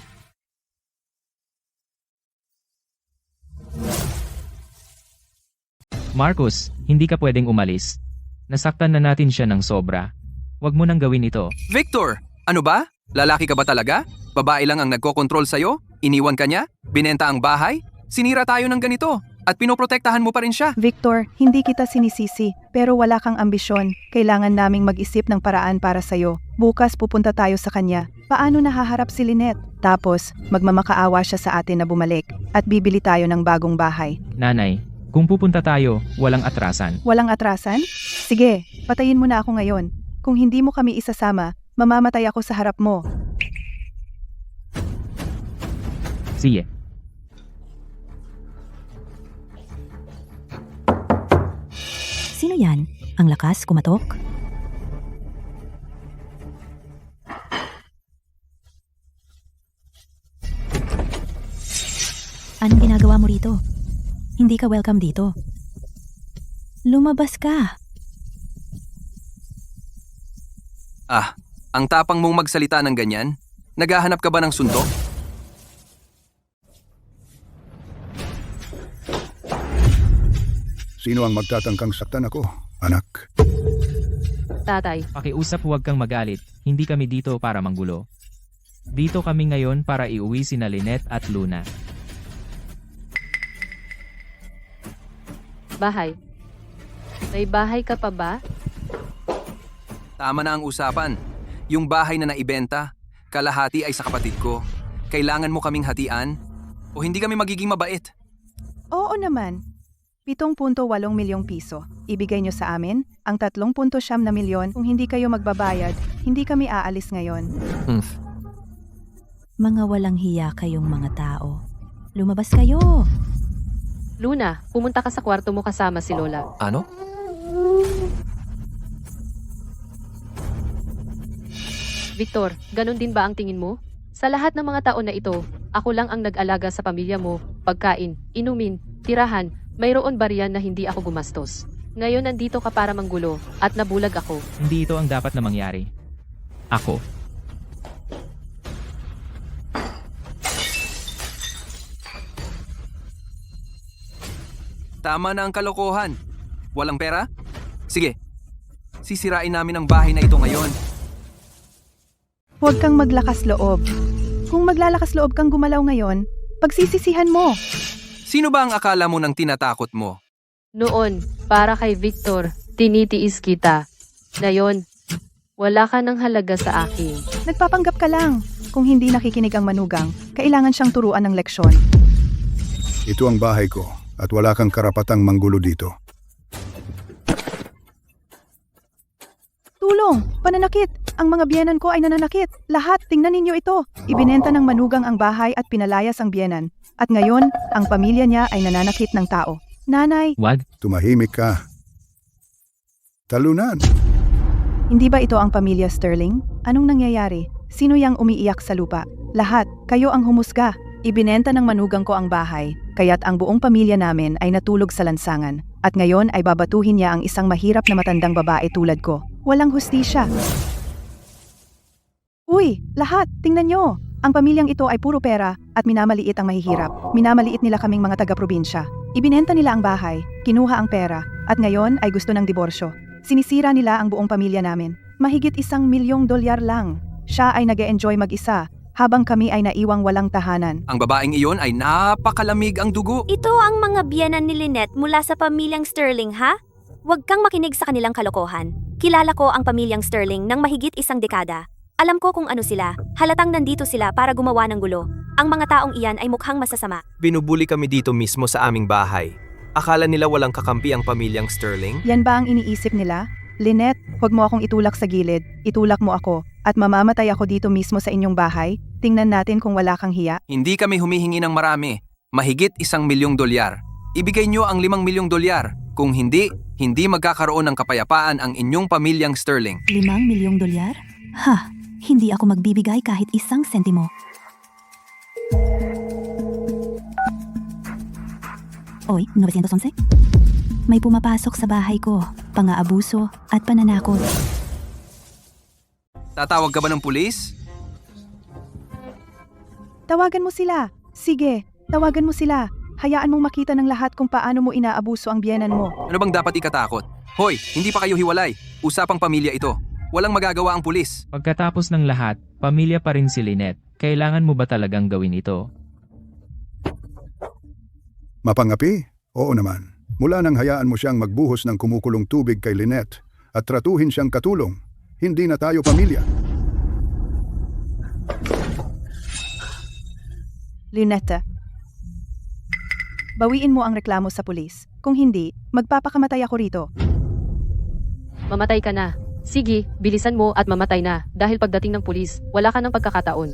Marcus, hindi ka pwedeng umalis. Nasaktan na natin siya ng sobra. Huwag mo nang gawin ito. Victor, ano ba? Lalaki ka ba talaga? Babae lang ang nagkokontrol sa'yo? Iniwan ka niya? Binenta ang bahay? Sinira tayo ng ganito? At pinoprotektahan mo pa rin siya? Victor, hindi kita sinisisi, pero wala kang ambisyon. Kailangan naming mag-isip ng paraan para sa'yo. Bukas pupunta tayo sa kanya. Paano nahaharap si Lynette? Tapos, magmamakaawa siya sa atin na bumalik at bibili tayo ng bagong bahay. Nanay, kung pupunta tayo, walang atrasan. Walang atrasan? Sige, patayin mo na ako ngayon. Kung hindi mo kami isasama, mamamatay ako sa harap mo. Sige. Sino yan? Ang lakas kumatok? Anong ginagawa mo rito? Hindi ka welcome dito. Lumabas ka. Ah, ang tapang mong magsalita ng ganyan? Naghahanap ka ba ng suntok? Sino ang magtatangkang saktan ako, anak? Tatay, Pakiusap, huwag kang magalit. Hindi kami dito para manggulo. Dito kami ngayon para iuwi sina Lynette at Luna. bahay. May bahay ka pa ba? Tama na ang usapan. Yung bahay na naibenta, kalahati ay sa kapatid ko. Kailangan mo kaming hatian o hindi kami magiging mabait. Oo naman. 7.8 milyong piso. Ibigay nyo sa amin ang 3.9 milyon. Kung hindi kayo magbabayad, hindi kami aalis ngayon. Mga walang hiya kayong mga tao. Lumabas kayo! Luna, pumunta ka sa kwarto mo kasama si Lola. Ano? Victor, ganun din ba ang tingin mo? Sa lahat ng mga taon na ito, ako lang ang nag-alaga sa pamilya mo, pagkain, inumin, tirahan, mayroon ba riyan na hindi ako gumastos? Ngayon nandito ka para manggulo, at nabulag ako. Hindi ito ang dapat na mangyari. Ako. Tama na ang kalokohan. Walang pera? Sige, sisirain namin ang bahay na ito ngayon. Huwag kang maglakas loob. Kung maglalakas loob kang gumalaw ngayon, pagsisisihan mo. Sino ba ang akala mo nang tinatakot mo? Noon, para kay Victor, tinitiis kita. Ngayon, wala ka ng halaga sa akin. Nagpapanggap ka lang. Kung hindi nakikinig ang manugang, kailangan siyang turuan ng leksyon. Ito ang bahay ko at wala kang karapatang manggulo dito. Tulong! Pananakit! Ang mga biyenan ko ay nananakit. Lahat, tingnan ninyo ito. Ibinenta ng manugang ang bahay at pinalayas ang biyenan. At ngayon, ang pamilya niya ay nananakit ng tao. Nanay, Wag. Tumahimik ka. Talunan. hindi ba ito ang pamilya Sterling? Anong nangyayari? Sino yang umiiyak sa lupa? Lahat, kayo ang humusga. Ibinenta ng manugang ko ang bahay, kaya't ang buong pamilya namin ay natulog sa lansangan. At ngayon ay babatuhin niya ang isang mahirap na matandang babae tulad ko. Walang hustisya. Uy, lahat, tingnan nyo. Ang pamilyang ito ay puro pera at minamaliit ang mahihirap. Minamaliit nila kaming mga taga-probinsya. Ibinenta nila ang bahay, kinuha ang pera, at ngayon ay gusto ng diborsyo. Sinisira nila ang buong pamilya namin. Mahigit $1,000,000 lang. Siya ay nag-e-enjoy mag-isa, habang kami ay naiwang walang tahanan. Ang babaeng iyon ay napakalamig ang dugo. Ito ang mga biyenan ni Lynette mula sa pamilyang Sterling, ha? Huwag kang makinig sa kanilang kalokohan. Kilala ko ang pamilyang Sterling ng mahigit 1 dekada. Alam ko kung ano sila. Halatang nandito sila para gumawa ng gulo. Ang mga taong iyan ay mukhang masasama. Binubuli kami dito mismo sa aming bahay. Akala nila walang kakampi ang pamilyang Sterling? Yan ba ang iniisip nila? Lynette, huwag mo akong itulak sa gilid. Itulak mo ako. At mamamatay ako dito mismo sa inyong bahay. Tingnan natin kung wala kang hiya. Hindi kami humihingi ng marami. Mahigit $1,000,000. Ibigay nyo ang $5,000,000. Kung hindi, hindi magkakaroon ng kapayapaan ang inyong pamilyang Sterling. $5,000,000? Ha, hindi ako magbibigay kahit 1 sentimo. Oy, 911? May pumapasok sa bahay ko, pang-aabuso at pananakot. Tatawag ka ba ng pulis? Tawagan mo sila. Sige, tawagan mo sila. Hayaan mong makita ng lahat kung paano mo inaabuso ang biyenan mo. Ano bang dapat ikatakot? Hoy, hindi pa kayo hiwalay. Usapang pamilya ito. Walang magagawa ang pulis. Pagkatapos ng lahat, pamilya pa rin si Lynette. Kailangan mo ba talagang gawin ito? Mapangapi? Oo naman. Mula nang hayaan mo siyang magbuhos ng kumukulong tubig kay Lynette at tratuhin siyang katulong, hindi na tayo pamilya. Lynette, bawiin mo ang reklamo sa pulis. Kung hindi, magpapakamatay ako rito. Mamatay ka na. Sige, bilisan mo at mamatay na dahil pagdating ng pulis, wala ka ng pagkakataon.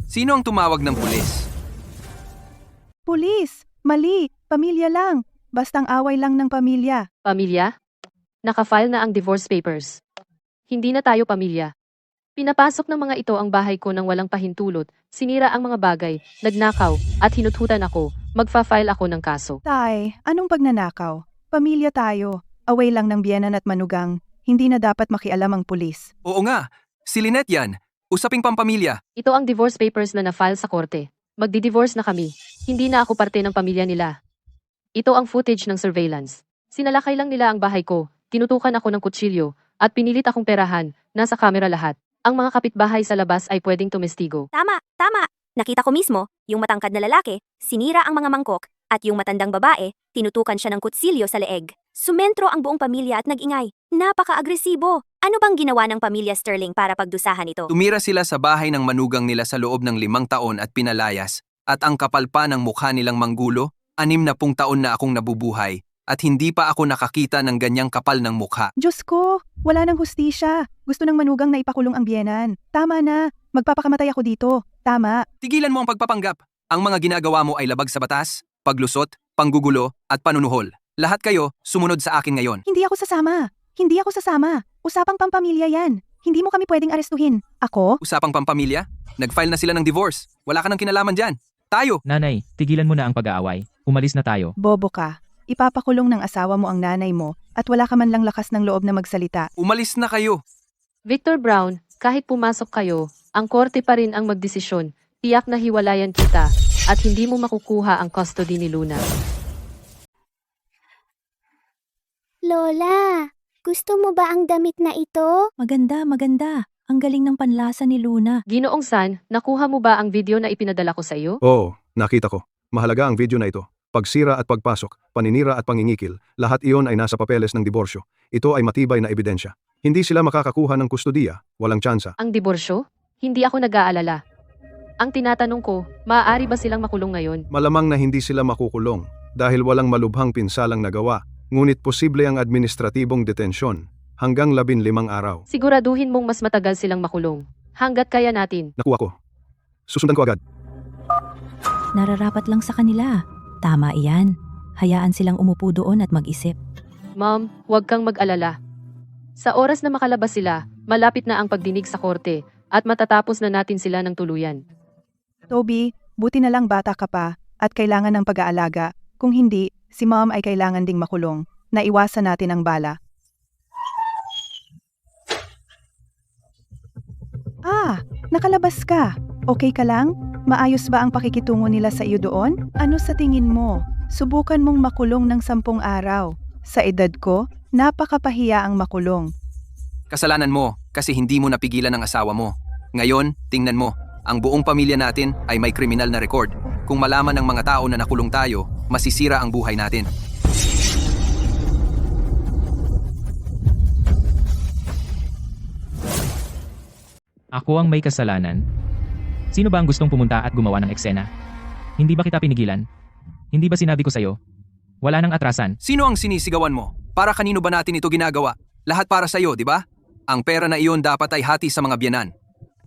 Sino ang tumawag ng pulis? Pulis! Mali! Pamilya lang! Bastang away lang ng pamilya. Pamilya? Nakafile na ang divorce papers. Hindi na tayo pamilya. Pinapasok ng mga ito ang bahay ko nang walang pahintulot, sinira ang mga bagay, nagnakaw, at hinuthutan ako. Magfa-file ako ng kaso. Tay, anong pagnanakaw? Pamilya tayo. Away lang ng biyenan at manugang. Hindi na dapat makialam ang pulis. Oo nga, si Lynette yan. Usaping pampamilya. Ito ang divorce papers na na-file sa korte. Magdi-divorce na kami. Hindi na ako parte ng pamilya nila. Ito ang footage ng surveillance. Sinalakay lang nila ang bahay ko, tinutukan ako ng kutsilyo, at pinilit akong perahan, nasa kamera lahat. Ang mga kapitbahay sa labas ay pwedeng tumestigo. Tama, tama. Nakita ko mismo, yung matangkad na lalaki, sinira ang mga mangkok, at yung matandang babae, tinutukan siya ng kutsilyo sa leeg. Sumentro ang buong pamilya at nag-ingay. Napaka-agresibo. Ano bang ginawa ng pamilya Sterling para pagdusahan ito? Tumira sila sa bahay ng manugang nila sa loob ng 5 taon at pinalayas. At ang kapal pa ng mukha nilang manggulo, 60 taon na akong nabubuhay. At hindi pa ako nakakita ng ganyang kapal ng mukha. Diyos ko, wala nang hustisya. Gusto ng manugang na ipakulong ang biyenan. Tama na. Magpapakamatay ako dito. Tama. Tigilan mo ang pagpapanggap. Ang mga ginagawa mo ay labag sa batas, paglusot, panggugulo, at panunuhol. Lahat kayo, sumunod sa akin ngayon. Hindi ako sasama. Hindi ako sasama. Usapang pampamilya yan. Hindi mo kami pwedeng arestuhin. Ako? Usapang pampamilya? Nag-file na sila ng divorce. Wala ka nang kinalaman dyan. Tayo! Nanay, tigilan mo na ang pag-aaway. Umalis na tayo. Bobo ka. Ipapakulong ng asawa mo ang nanay mo at wala ka man lang lakas ng loob na magsalita. Umalis na kayo. Victor Brown, kahit pumasok kayo, ang korte pa rin ang magdesisyon. Tiyak na hiwalayan kita at hindi mo makukuha ang custody ni Luna. Lola, gusto mo ba ang damit na ito? Maganda, maganda. Ang galing ng panlasa ni Luna. Ginoong San, nakuha mo ba ang video na ipinadala ko sa iyo? Oo, nakita ko. Mahalaga ang video na ito. Pagsira at pagpasok, paninira at pangingikil, lahat iyon ay nasa papeles ng diborsyo. Ito ay matibay na ebidensya. Hindi sila makakakuha ng kustodiya, walang tsansa. Ang diborsyo? Hindi ako nag-aalala. Ang tinatanong ko, maaari ba silang makulong ngayon? Malamang na hindi sila makukulong dahil walang malubhang pinsalang nagawa, ngunit posible ang administratibong detensyon hanggang 15 araw. Siguraduhin mong mas matagal silang makulong. Hanggat kaya natin. Nakuha ko. Susundan ko agad. Nararapat lang sa kanila. Tama iyan. Hayaan silang umupo doon at mag-isip. Ma'am, huwag kang mag-alala. Sa oras na makalabas sila, malapit na ang pagdinig sa korte at matatapos na natin sila ng tuluyan. Toby, buti na lang bata ka pa at kailangan ng pag-aalaga. Kung hindi, si Mom ay kailangan ding makulong. Naiwasan natin ang bala. Nakalabas ka. Okay ka lang? Maayos ba ang pakikitungo nila sa iyo doon? Ano sa tingin mo? Subukan mong makulong ng 10 araw. Sa edad ko, napakapahiya ang makulong. Kasalanan mo kasi hindi mo napigilan ang asawa mo. Ngayon, tingnan mo. Ang buong pamilya natin ay may kriminal na record. Kung malaman ng mga tao na nakulong tayo, masisira ang buhay natin. Ako ang may kasalanan. Sino ba ang gustong pumunta at gumawa ng eksena? Hindi ba kita pinigilan? Hindi ba sinabi ko sa'yo? Wala nang atrasan. Sino ang sinisigawan mo? Para kanino ba natin ito ginagawa? Lahat para sa'yo, di ba? Ang pera na iyon dapat ay hati sa mga biyanan.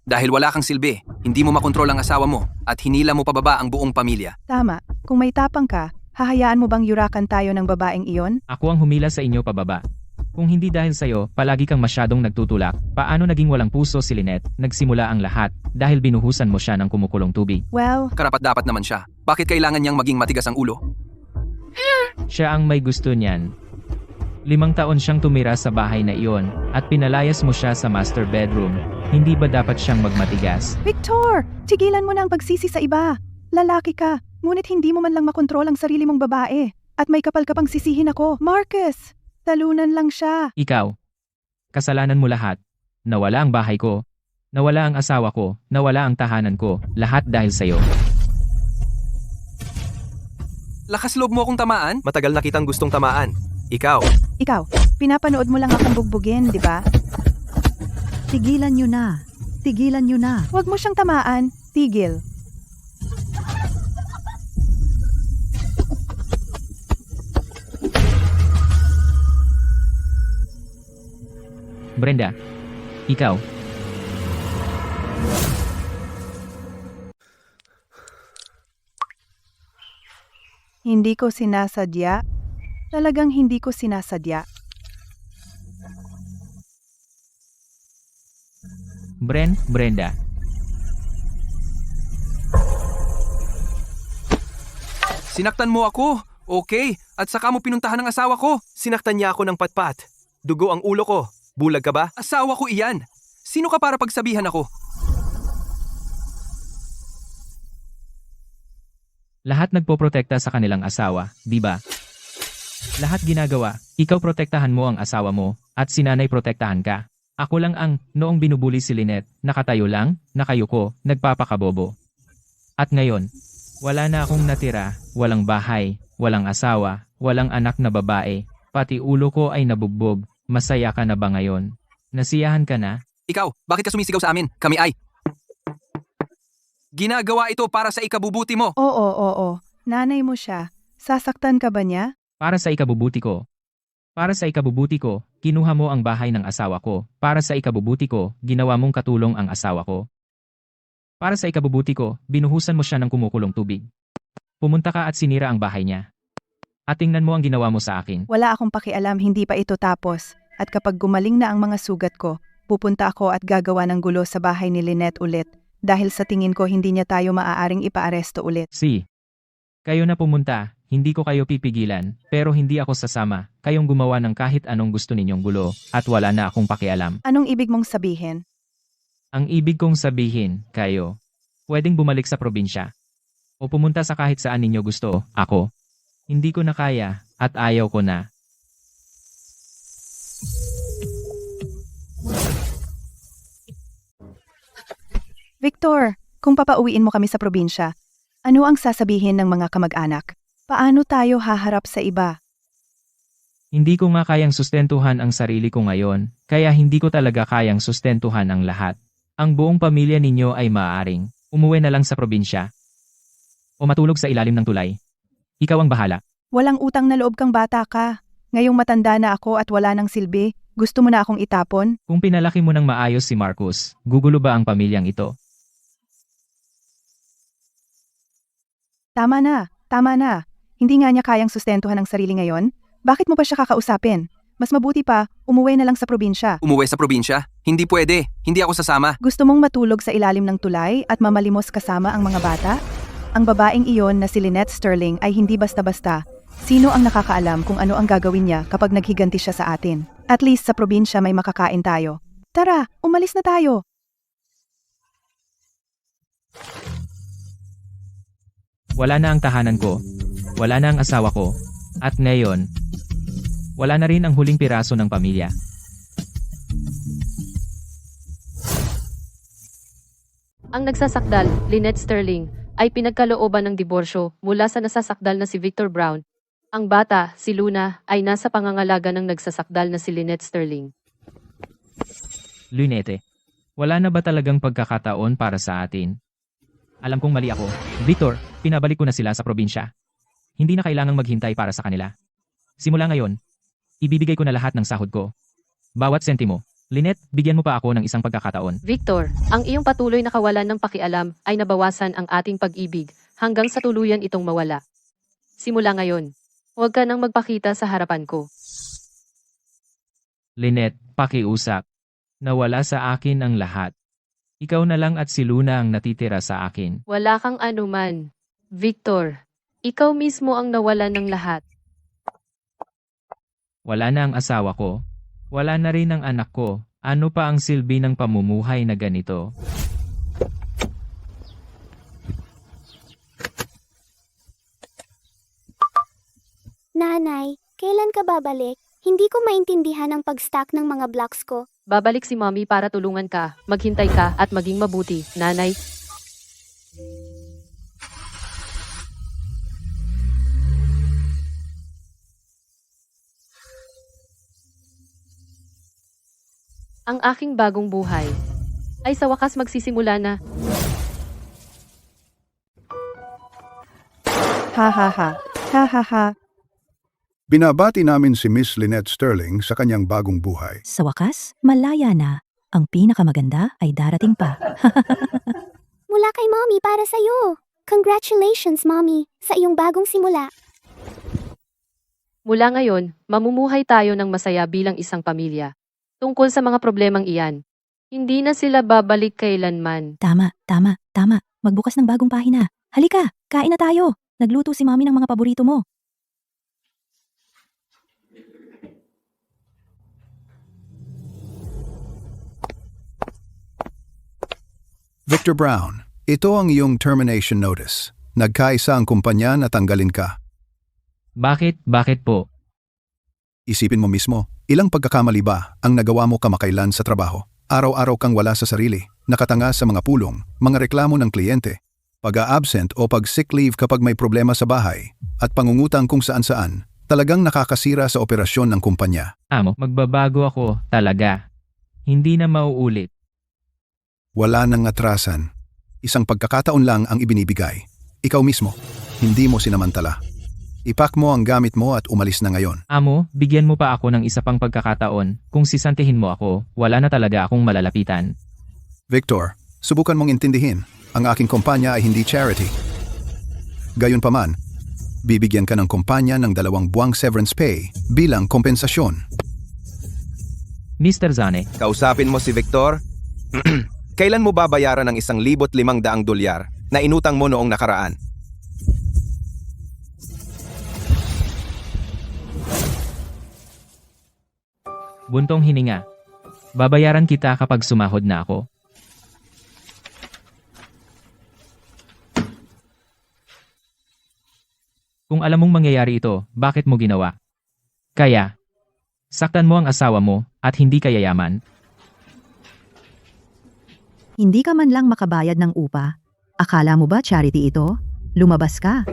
Dahil wala kang silbi, hindi mo makontrol ang asawa mo at hinila mo pababa ang buong pamilya. Tama, kung may tapang ka, hahayaan mo bang yurakan tayo ng babaeng iyon? Ako ang humila sa inyo pababa. Kung hindi dahil sa'yo, palagi kang masyadong nagtutulak. Paano naging walang puso si Lynette? Nagsimula ang lahat dahil binuhusan mo siya ng kumukulong tubig. Well, Karapat-dapat naman siya. Bakit kailangan niyang maging matigas ang ulo? Siya ang may gusto niyan. 5 taon siyang tumira sa bahay na iyon at pinalayas mo siya sa master bedroom. Hindi ba dapat siyang magmatigas? Victor! Tigilan mo na ang pagsisi sa iba. Lalaki ka, ngunit hindi mo man lang makontrol ang sarili mong babae. At may kapal ka pang sisihin ako. Marcus! Talunan lang siya. Ikaw. Kasalanan mo lahat. Nawala ang bahay ko. Nawala ang asawa ko. Nawala ang tahanan ko. Lahat dahil sa'yo. Lakas loob mo akong tamaan? Matagal na kitang gustong tamaan. Ikaw. Ikaw, pinapanood mo lang akong bugbugin, di ba? Tigilan nyo na. Tigilan nyo na. Huwag mo siyang tamaan. Tigil. Brenda. Ikaw. Hindi ko sinasadya. Talagang hindi ko sinasadya. Brenda. Sinaktan mo ako. Okay. At saka mo pinuntahan ng asawa ko. Sinaktan niya ako ng patpat. Dugo ang ulo ko. Bulag ka ba? Asawa ko iyan. Sino ka para pagsabihan ako? Lahat nagpoprotekta sa kanilang asawa, di ba? Lahat ginagawa, ikaw protektahan mo ang asawa mo, at si nanay protektahan ka. Ako lang ang, noong binubuli si Lynette, nakatayo lang, nakayuko, nagpapakabobo. At ngayon, wala na akong natira, walang bahay, walang asawa, walang anak na babae, pati ulo ko ay nabugbog. Masaya ka na ba ngayon? Nasiyahan ka na? Ikaw, bakit ka sumisigaw sa amin? Kami ay... Ginagawa ito para sa ikabubuti mo. Oo. Nanay mo siya. Sasaktan ka ba niya? Para sa ikabubuti ko. Para sa ikabubuti ko, kinuha mo ang bahay ng asawa ko. Para sa ikabubuti ko, ginawa mong katulong ang asawa ko. Para sa ikabubuti ko, binuhusan mo siya ng kumukulong tubig. Pumunta ka at sinira ang bahay niya. At tingnan mo ang ginawa mo sa akin. Wala akong pakialam, hindi pa ito tapos. At kapag gumaling na ang mga sugat ko, pupunta ako at gagawa ng gulo sa bahay ni Lynette ulit dahil sa tingin ko hindi niya tayo maaaring ipaaresto ulit. Kayo na pumunta, hindi ko kayo pipigilan, pero hindi ako sasama. Kayong gumawa ng kahit anong gusto ninyong gulo, at wala na akong pakialam. Anong ibig mong sabihin? Ang ibig kong sabihin, kayo, pwedeng bumalik sa probinsya. O pumunta sa kahit saan ninyo gusto, ako. Hindi ko na kaya, at ayaw ko na. Victor, kung papauwiin mo kami sa probinsya, ano ang sasabihin ng mga kamag-anak? Paano tayo haharap sa iba? Hindi ko nga kayang sustentuhan ang sarili ko ngayon, kaya hindi ko talaga kayang sustentuhan ang lahat. Ang buong pamilya ninyo ay maaaring umuwi na lang sa probinsya. O matulog sa ilalim ng tulay. Ikaw ang bahala. Walang utang na loob kang bata ka. Ngayong matanda na ako at wala ng silbi, gusto mo na akong itapon? Kung pinalaki mo ng maayos si Marcus, gugulo ba ang pamilyang ito? Tama na, tama na. Hindi nga niya kayang sustentuhan ang sarili ngayon? Bakit mo pa siya kakausapin? Mas mabuti pa, umuwi na lang sa probinsya. Umuwi sa probinsya? Hindi pwede. Hindi ako sasama. Gusto mong matulog sa ilalim ng tulay at mamalimos kasama ang mga bata? Ang babaeng iyon na si Lynette Sterling ay hindi basta-basta. Sino ang nakakaalam kung ano ang gagawin niya kapag naghiganti siya sa atin? At least sa probinsya may makakain tayo. Tara, umalis na tayo. Wala na ang tahanan ko, wala na ang asawa ko, at ngayon, wala na rin ang huling piraso ng pamilya. Ang nagsasakdal, Lynette Sterling, ay pinagkalooban ng diborsyo mula sa nasasakdal na si Victor Brown. Ang bata, si Luna, ay nasa pangangalaga ng nagsasakdal na si Lynette Sterling. Lynette, wala na ba talagang pagkakataon para sa atin? Alam kong mali ako. Victor, pinabalik ko na sila sa probinsya. Hindi na kailangang maghintay para sa kanila. Simula ngayon, ibibigay ko na lahat ng sahod ko. Bawat sentimo. Lynette, bigyan mo pa ako ng isang pagkakataon. Victor, ang iyong patuloy na kawalan ng pakialam ay nabawasan ang ating pag-ibig hanggang sa tuluyan itong mawala. Simula ngayon, huwag ka nang magpakita sa harapan ko. Lynette, pakiusap. Nawala sa akin ang lahat. Ikaw na lang at si Luna ang natitira sa akin. Wala kang anuman. Victor, ikaw mismo ang nawalan ng lahat. Wala na ang asawa ko. Wala na rin ang anak ko. Ano pa ang silbi ng pamumuhay na ganito? Nanay, kailan ka babalik? Hindi ko maintindihan ang pag-stack ng mga blocks ko. Babalik si Mommy para tulungan ka, maghintay ka at maging mabuti, nanay. Ang aking bagong buhay ay sa wakas magsisimula na. Ha ha ha, ha ha ha. Binabati namin si Miss Lynette Sterling sa kanyang bagong buhay. Sa wakas, malaya na. Ang pinakamaganda ay darating pa. Mula kay Mommy para sa'yo. Congratulations, Mommy, sa iyong bagong simula. Mula ngayon, mamumuhay tayo ng masaya bilang isang pamilya. Tungkol sa mga problemang iyan, hindi na sila babalik kailanman. Tama. Magbukas ng bagong pahina. Halika, kain na tayo. Nagluto si Mommy ng mga paborito mo. Victor Brown, ito ang iyong termination notice. Nagkaisa ang kumpanya na tanggalin ka. Bakit po? Isipin mo mismo, ilang pagkakamali ba ang nagawa mo kamakailan sa trabaho? Araw-araw kang wala sa sarili, nakatanga sa mga pulong, mga reklamo ng kliyente, pag-a-absent o pag-sick leave kapag may problema sa bahay, at pangungutang kung saan-saan, talagang nakakasira sa operasyon ng kumpanya. Amo, magbabago ako talaga. Hindi na mauulit. Wala nang atrasan. Isang pagkakataon lang ang ibinibigay. Ikaw mismo, hindi mo sinamantala. Ipak mo ang gamit mo at umalis na ngayon. Amo, bigyan mo pa ako ng isa pang pagkakataon. Kung sisantihin mo ako, wala na talaga akong malalapitan. Victor, subukan mong intindihin. Ang aking kumpanya ay hindi charity. Gayunpaman, bibigyan ka ng kumpanya ng 2 buwang severance pay bilang kompensasyon. Mr. Zane, Kausapin mo si Victor? Kailan mo babayaran ng $1,500 na inutang mo noong nakaraan? buntong hininga. Babayaran kita kapag sumahod na ako. Kung alam mong mangyayari ito, bakit mo ginawa? Kaya, saktan mo ang asawa mo at hindi ka yayaman. Hindi ka man lang makabayad ng upa. Akala mo ba charity ito? Lumabas ka.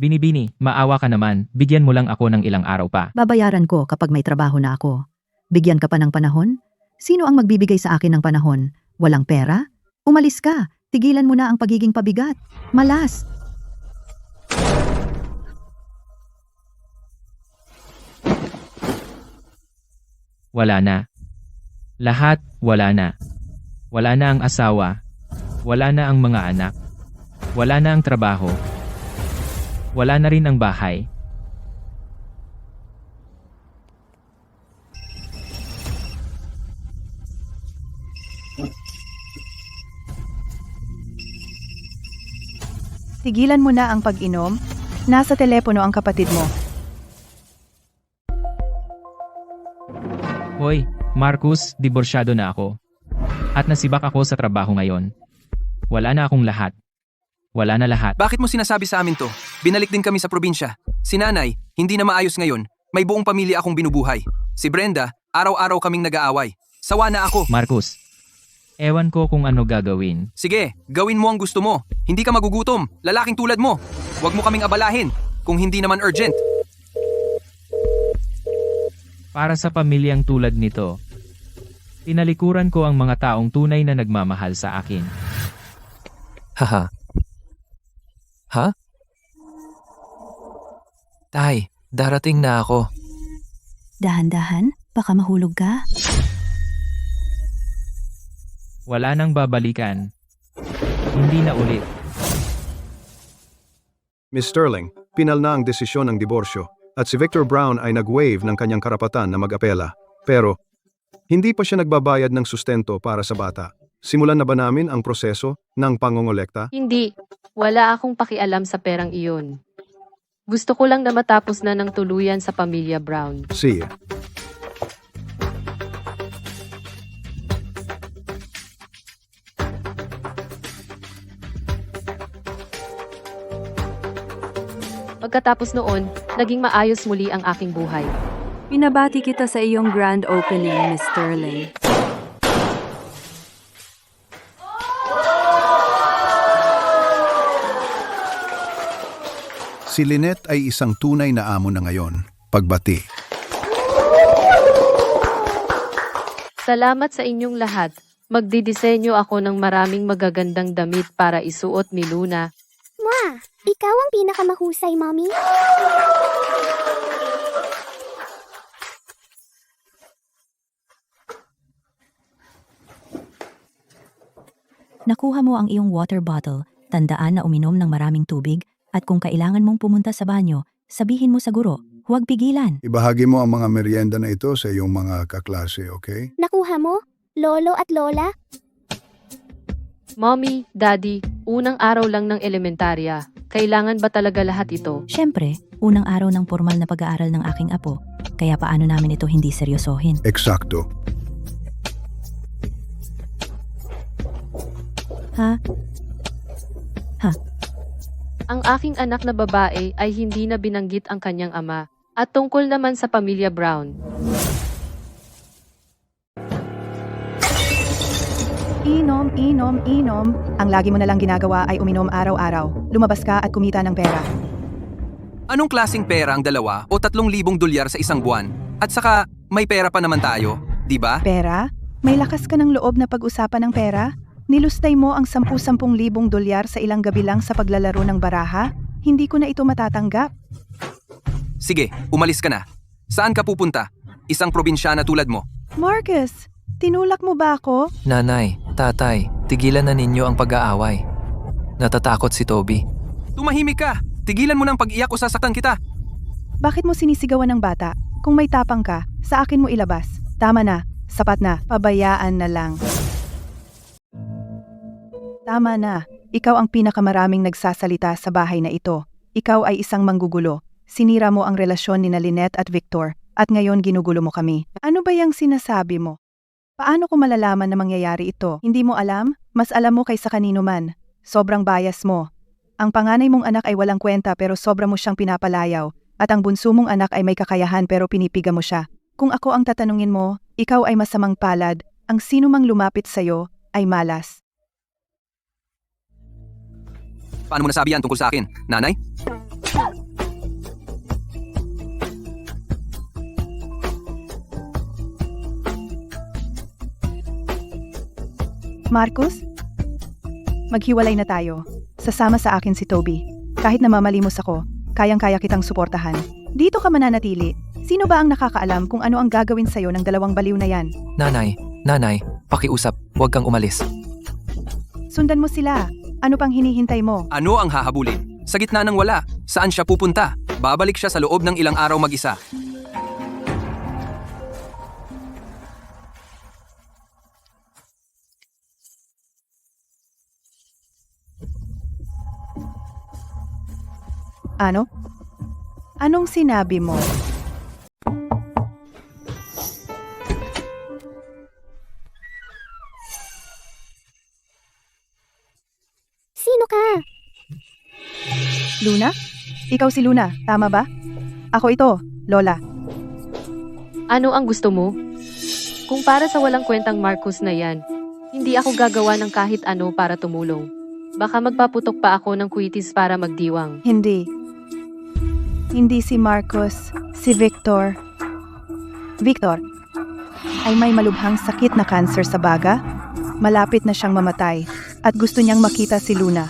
Binibini, maawa ka naman, bigyan mo lang ako ng ilang araw pa. Babayaran ko kapag may trabaho na ako. Bigyan ka pa ng panahon? Sino ang magbibigay sa akin ng panahon? Walang pera? Umalis ka. Tigilan mo na ang pagiging pabigat. Malas. Wala na. Lahat, wala na. Wala na ang asawa. Wala na ang mga anak. Wala na ang trabaho. Wala na rin ang bahay. Tigilan mo na ang pag-inom. Nasa telepono ang kapatid mo. Hoy, Marcus, diborsyado na ako. At nasibak ako sa trabaho ngayon. Wala na akong lahat. Wala na lahat. Bakit mo sinasabi sa amin to? Binalik din kami sa probinsya. Si nanay, hindi na maayos ngayon. May buong pamilya akong binubuhay. Si Brenda, araw-araw kaming nag-aaway. Sawa na ako. Marcus, ewan ko kung ano gagawin. Sige, gawin mo ang gusto mo. Hindi ka magugutom. Lalaking tulad mo. Huwag mo kaming abalahin. Kung hindi naman urgent. Para sa pamilyang tulad nito, tinalikuran ko ang mga taong tunay na nagmamahal sa akin. Haha. Ha? Tay, darating na ako. Dahan-dahan, baka mahulog ka. Wala nang babalikan. Hindi na ulit. Miss Sterling, pinal na ang desisyon ng diborsyo at si Victor Brown ay nag-waive ng kanyang karapatan na mag-apela. Pero, hindi pa siya nagbabayad ng sustento para sa bata. Simulan na ba namin ang proseso ng pangongolekta? Hindi. Wala akong pakialam sa perang iyon. Gusto ko lang na matapos na ng tuluyan sa pamilya Brown. Sige. Pagkatapos noon, naging maayos muli ang aking buhay. Pinabati kita sa iyong grand opening, Miss Sterling. Si Lynette ay isang tunay na amo na ngayon. Pagbati. Salamat sa inyong lahat. Magdidisenyo ako ng maraming magagandang damit para isuot ni Luna. Mwah! Ikaw ang pinakamahusay, Mommy. Nakuha mo ang iyong water bottle, tandaan na uminom ng maraming tubig, at kung kailangan mong pumunta sa banyo, sabihin mo sa guro, huwag pigilan. Ibahagi mo ang mga merienda na ito sa iyong mga kaklase, okay? Nakuha mo, Lolo at Lola? Mommy, Daddy, unang araw lang ng elementarya. Kailangan ba talaga lahat ito? Siyempre, unang araw ng formal na pag-aaral ng aking apo, kaya paano namin ito hindi seryosohin? Eksakto. Ha? Ang aking anak na babae ay hindi na binanggit ang kanyang ama. At tungkol naman sa pamilya Brown. Inom, inom, inom. Ang lagi mo nalang ginagawa ay uminom araw-araw. Lumabas ka at kumita ng pera. Anong klaseng pera ang $2 o $3,000 sa isang buwan? At saka, may pera pa naman tayo, di ba? Pera? May lakas ka ng loob na pag-usapan ng pera? Nilustay mo ang $10,000 sa ilang gabi lang sa paglalaro ng baraha? Hindi ko na ito matatanggap. Sige, umalis ka na. Saan ka pupunta? Isang probinsyana tulad mo. Marcus, tinulak mo ba ako? Nanay, tatay, tigilan na ninyo ang pag-aaway. Natatakot si Toby. Tumahimik ka! Tigilan mo ng pag-iyak o sasaktan kita! Bakit mo sinisigawan ng bata? Kung may tapang ka, sa akin mo ilabas. Tama na, sapat na, pabayaan na lang. Tama na, ikaw ang pinakamaraming nagsasalita sa bahay na ito. Ikaw ay isang manggugulo. Sinira mo ang relasyon ni Lynette at Victor, at ngayon ginugulo mo kami. Ano ba yung sinasabi mo? Paano ko malalaman na mangyayari ito? Hindi mo alam? Mas alam mo kaysa kanino man. Sobrang bias mo. Ang panganay mong anak ay walang kwenta pero sobra mo siyang pinapalayaw, at ang bunso mong anak ay may kakayahan pero pinipiga mo siya. Kung ako ang tatanungin mo, ikaw ay masamang palad, ang sino mang lumapit sa'yo ay malas. Paano mo nasabi yan tungkol sa akin, nanay? Marcus? Maghiwalay na tayo. Sasama sa akin si Toby. Kahit namamalimos ako, kayang-kaya kitang suportahan. Dito ka mananatili. Sino ba ang nakakaalam kung ano ang gagawin sa'yo ng dalawang baliw na yan? Nanay, pakiusap, huwag kang umalis. Sundan mo sila. Ano pang hinihintay mo? Ano ang hahabulin? Sa gitna ng wala, saan siya pupunta? Babalik siya sa loob ng ilang araw mag-isa. Ano? Anong sinabi mo? Sino ka? Luna? Ikaw si Luna, tama ba? Ako ito, Lola. Ano ang gusto mo? Kung para sa walang kwentang Marcus na yan, hindi ako gagawa ng kahit ano para tumulong. Baka magpaputok pa ako ng kwitis para magdiwang. Hindi. Hindi si Marcus, si Victor. Victor ay may malubhang sakit na cancer sa baga. Malapit na siyang mamatay at gusto niyang makita si Luna.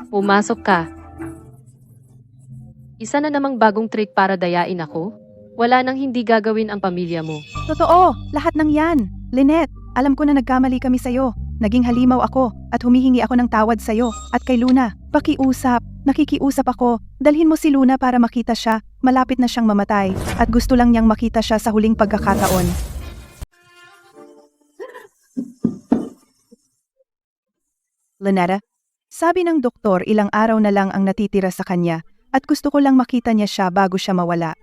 Pumasok ka. Isa na namang bagong trick para dayain ako? Wala nang hindi gagawin ang pamilya mo. Totoo, lahat ng yan. Lynette, alam ko na nagkamali kami sa'yo. Naging halimaw ako at humihingi ako ng tawad sa'yo. At kay Luna, pakiusap. Nakikiusap ako. Dalhin mo si Luna para makita siya. Malapit na siyang mamatay at gusto lang niyang makita siya sa huling pagkakataon. Lynetta, sabi ng doktor ilang araw na lang ang natitira sa kanya at gusto ko lang makita niya siya bago siya mawala.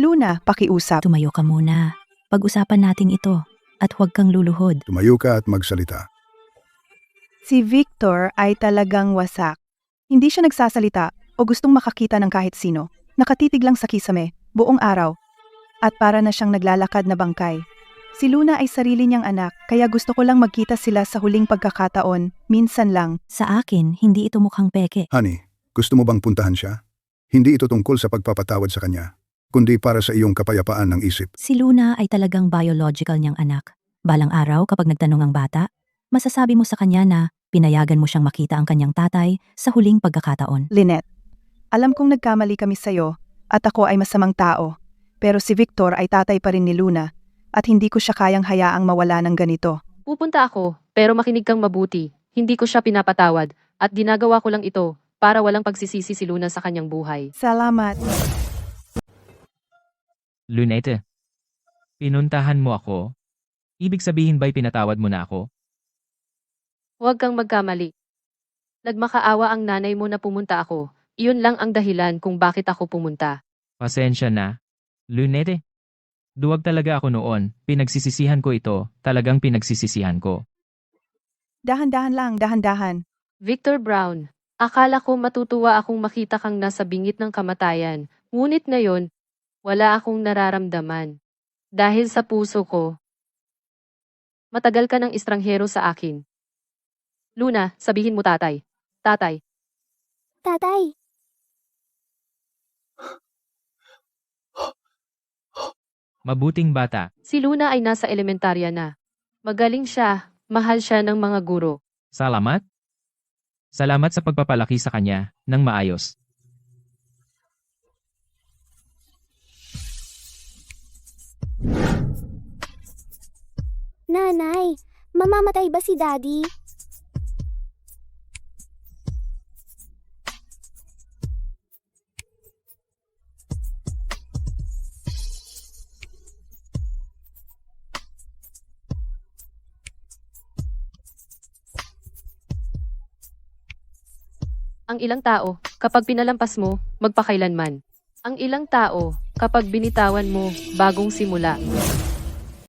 Luna, pakiusap. Tumayo ka muna. Pag-usapan natin ito at huwag kang luluhod. Tumayo ka at magsalita. Si Victor ay talagang wasak. Hindi siya nagsasalita o gustong makakita ng kahit sino. Nakatitig lang sa kisame, buong araw. At para na siyang naglalakad na bangkay. Si Luna ay sarili niyang anak, kaya gusto ko lang magkita sila sa huling pagkakataon, minsan lang. Sa akin, hindi ito mukhang peke. Honey, gusto mo bang puntahan siya? Hindi ito tungkol sa pagpapatawad sa kanya, kundi para sa iyong kapayapaan ng isip. Si Luna ay talagang biological niyang anak. Balang araw kapag nagtanong ang bata, masasabi mo sa kanya na pinayagan mo siyang makita ang kanyang tatay sa huling pagkakataon. Lynette, alam kong nagkamali kami sa'yo at ako ay masamang tao. Pero si Victor ay tatay pa rin ni Luna at hindi ko siya kayang hayaang mawala ng ganito. Pupunta ako, pero makinig kang mabuti. Hindi ko siya pinapatawad at ginagawa ko lang ito para walang pagsisisi si Luna sa kanyang buhay. Salamat. Lunete, pinuntahan mo ako? Ibig sabihin ba'y pinatawad mo na ako? Huwag kang magkamali. Nagmakaawa ang nanay mo na pumunta ako. Iyon lang ang dahilan kung bakit ako pumunta. Pasensya na. Lunete, duwag talaga ako noon. Pinagsisisihan ko ito. Talagang pinagsisisihan ko. Dahan-dahan lang, dahan-dahan. Victor Brown, akala ko matutuwa akong makita kang nasa bingit ng kamatayan. Ngunit ngayon, wala akong nararamdaman. Dahil sa puso ko, matagal ka ng estranghero sa akin. Luna, sabihin mo tatay. Tatay. Tatay, Mabuting bata. Si Luna ay nasa elementarya na. Magaling siya, mahal siya ng mga guro. Salamat. Salamat sa pagpapalaki sa kanya ng maayos. nanay, mamamatay ba si Daddy? Ang ilang tao, kapag pinalampas mo, magpakailanman. Ang ilang tao, kapag binitawan mo, bagong simula.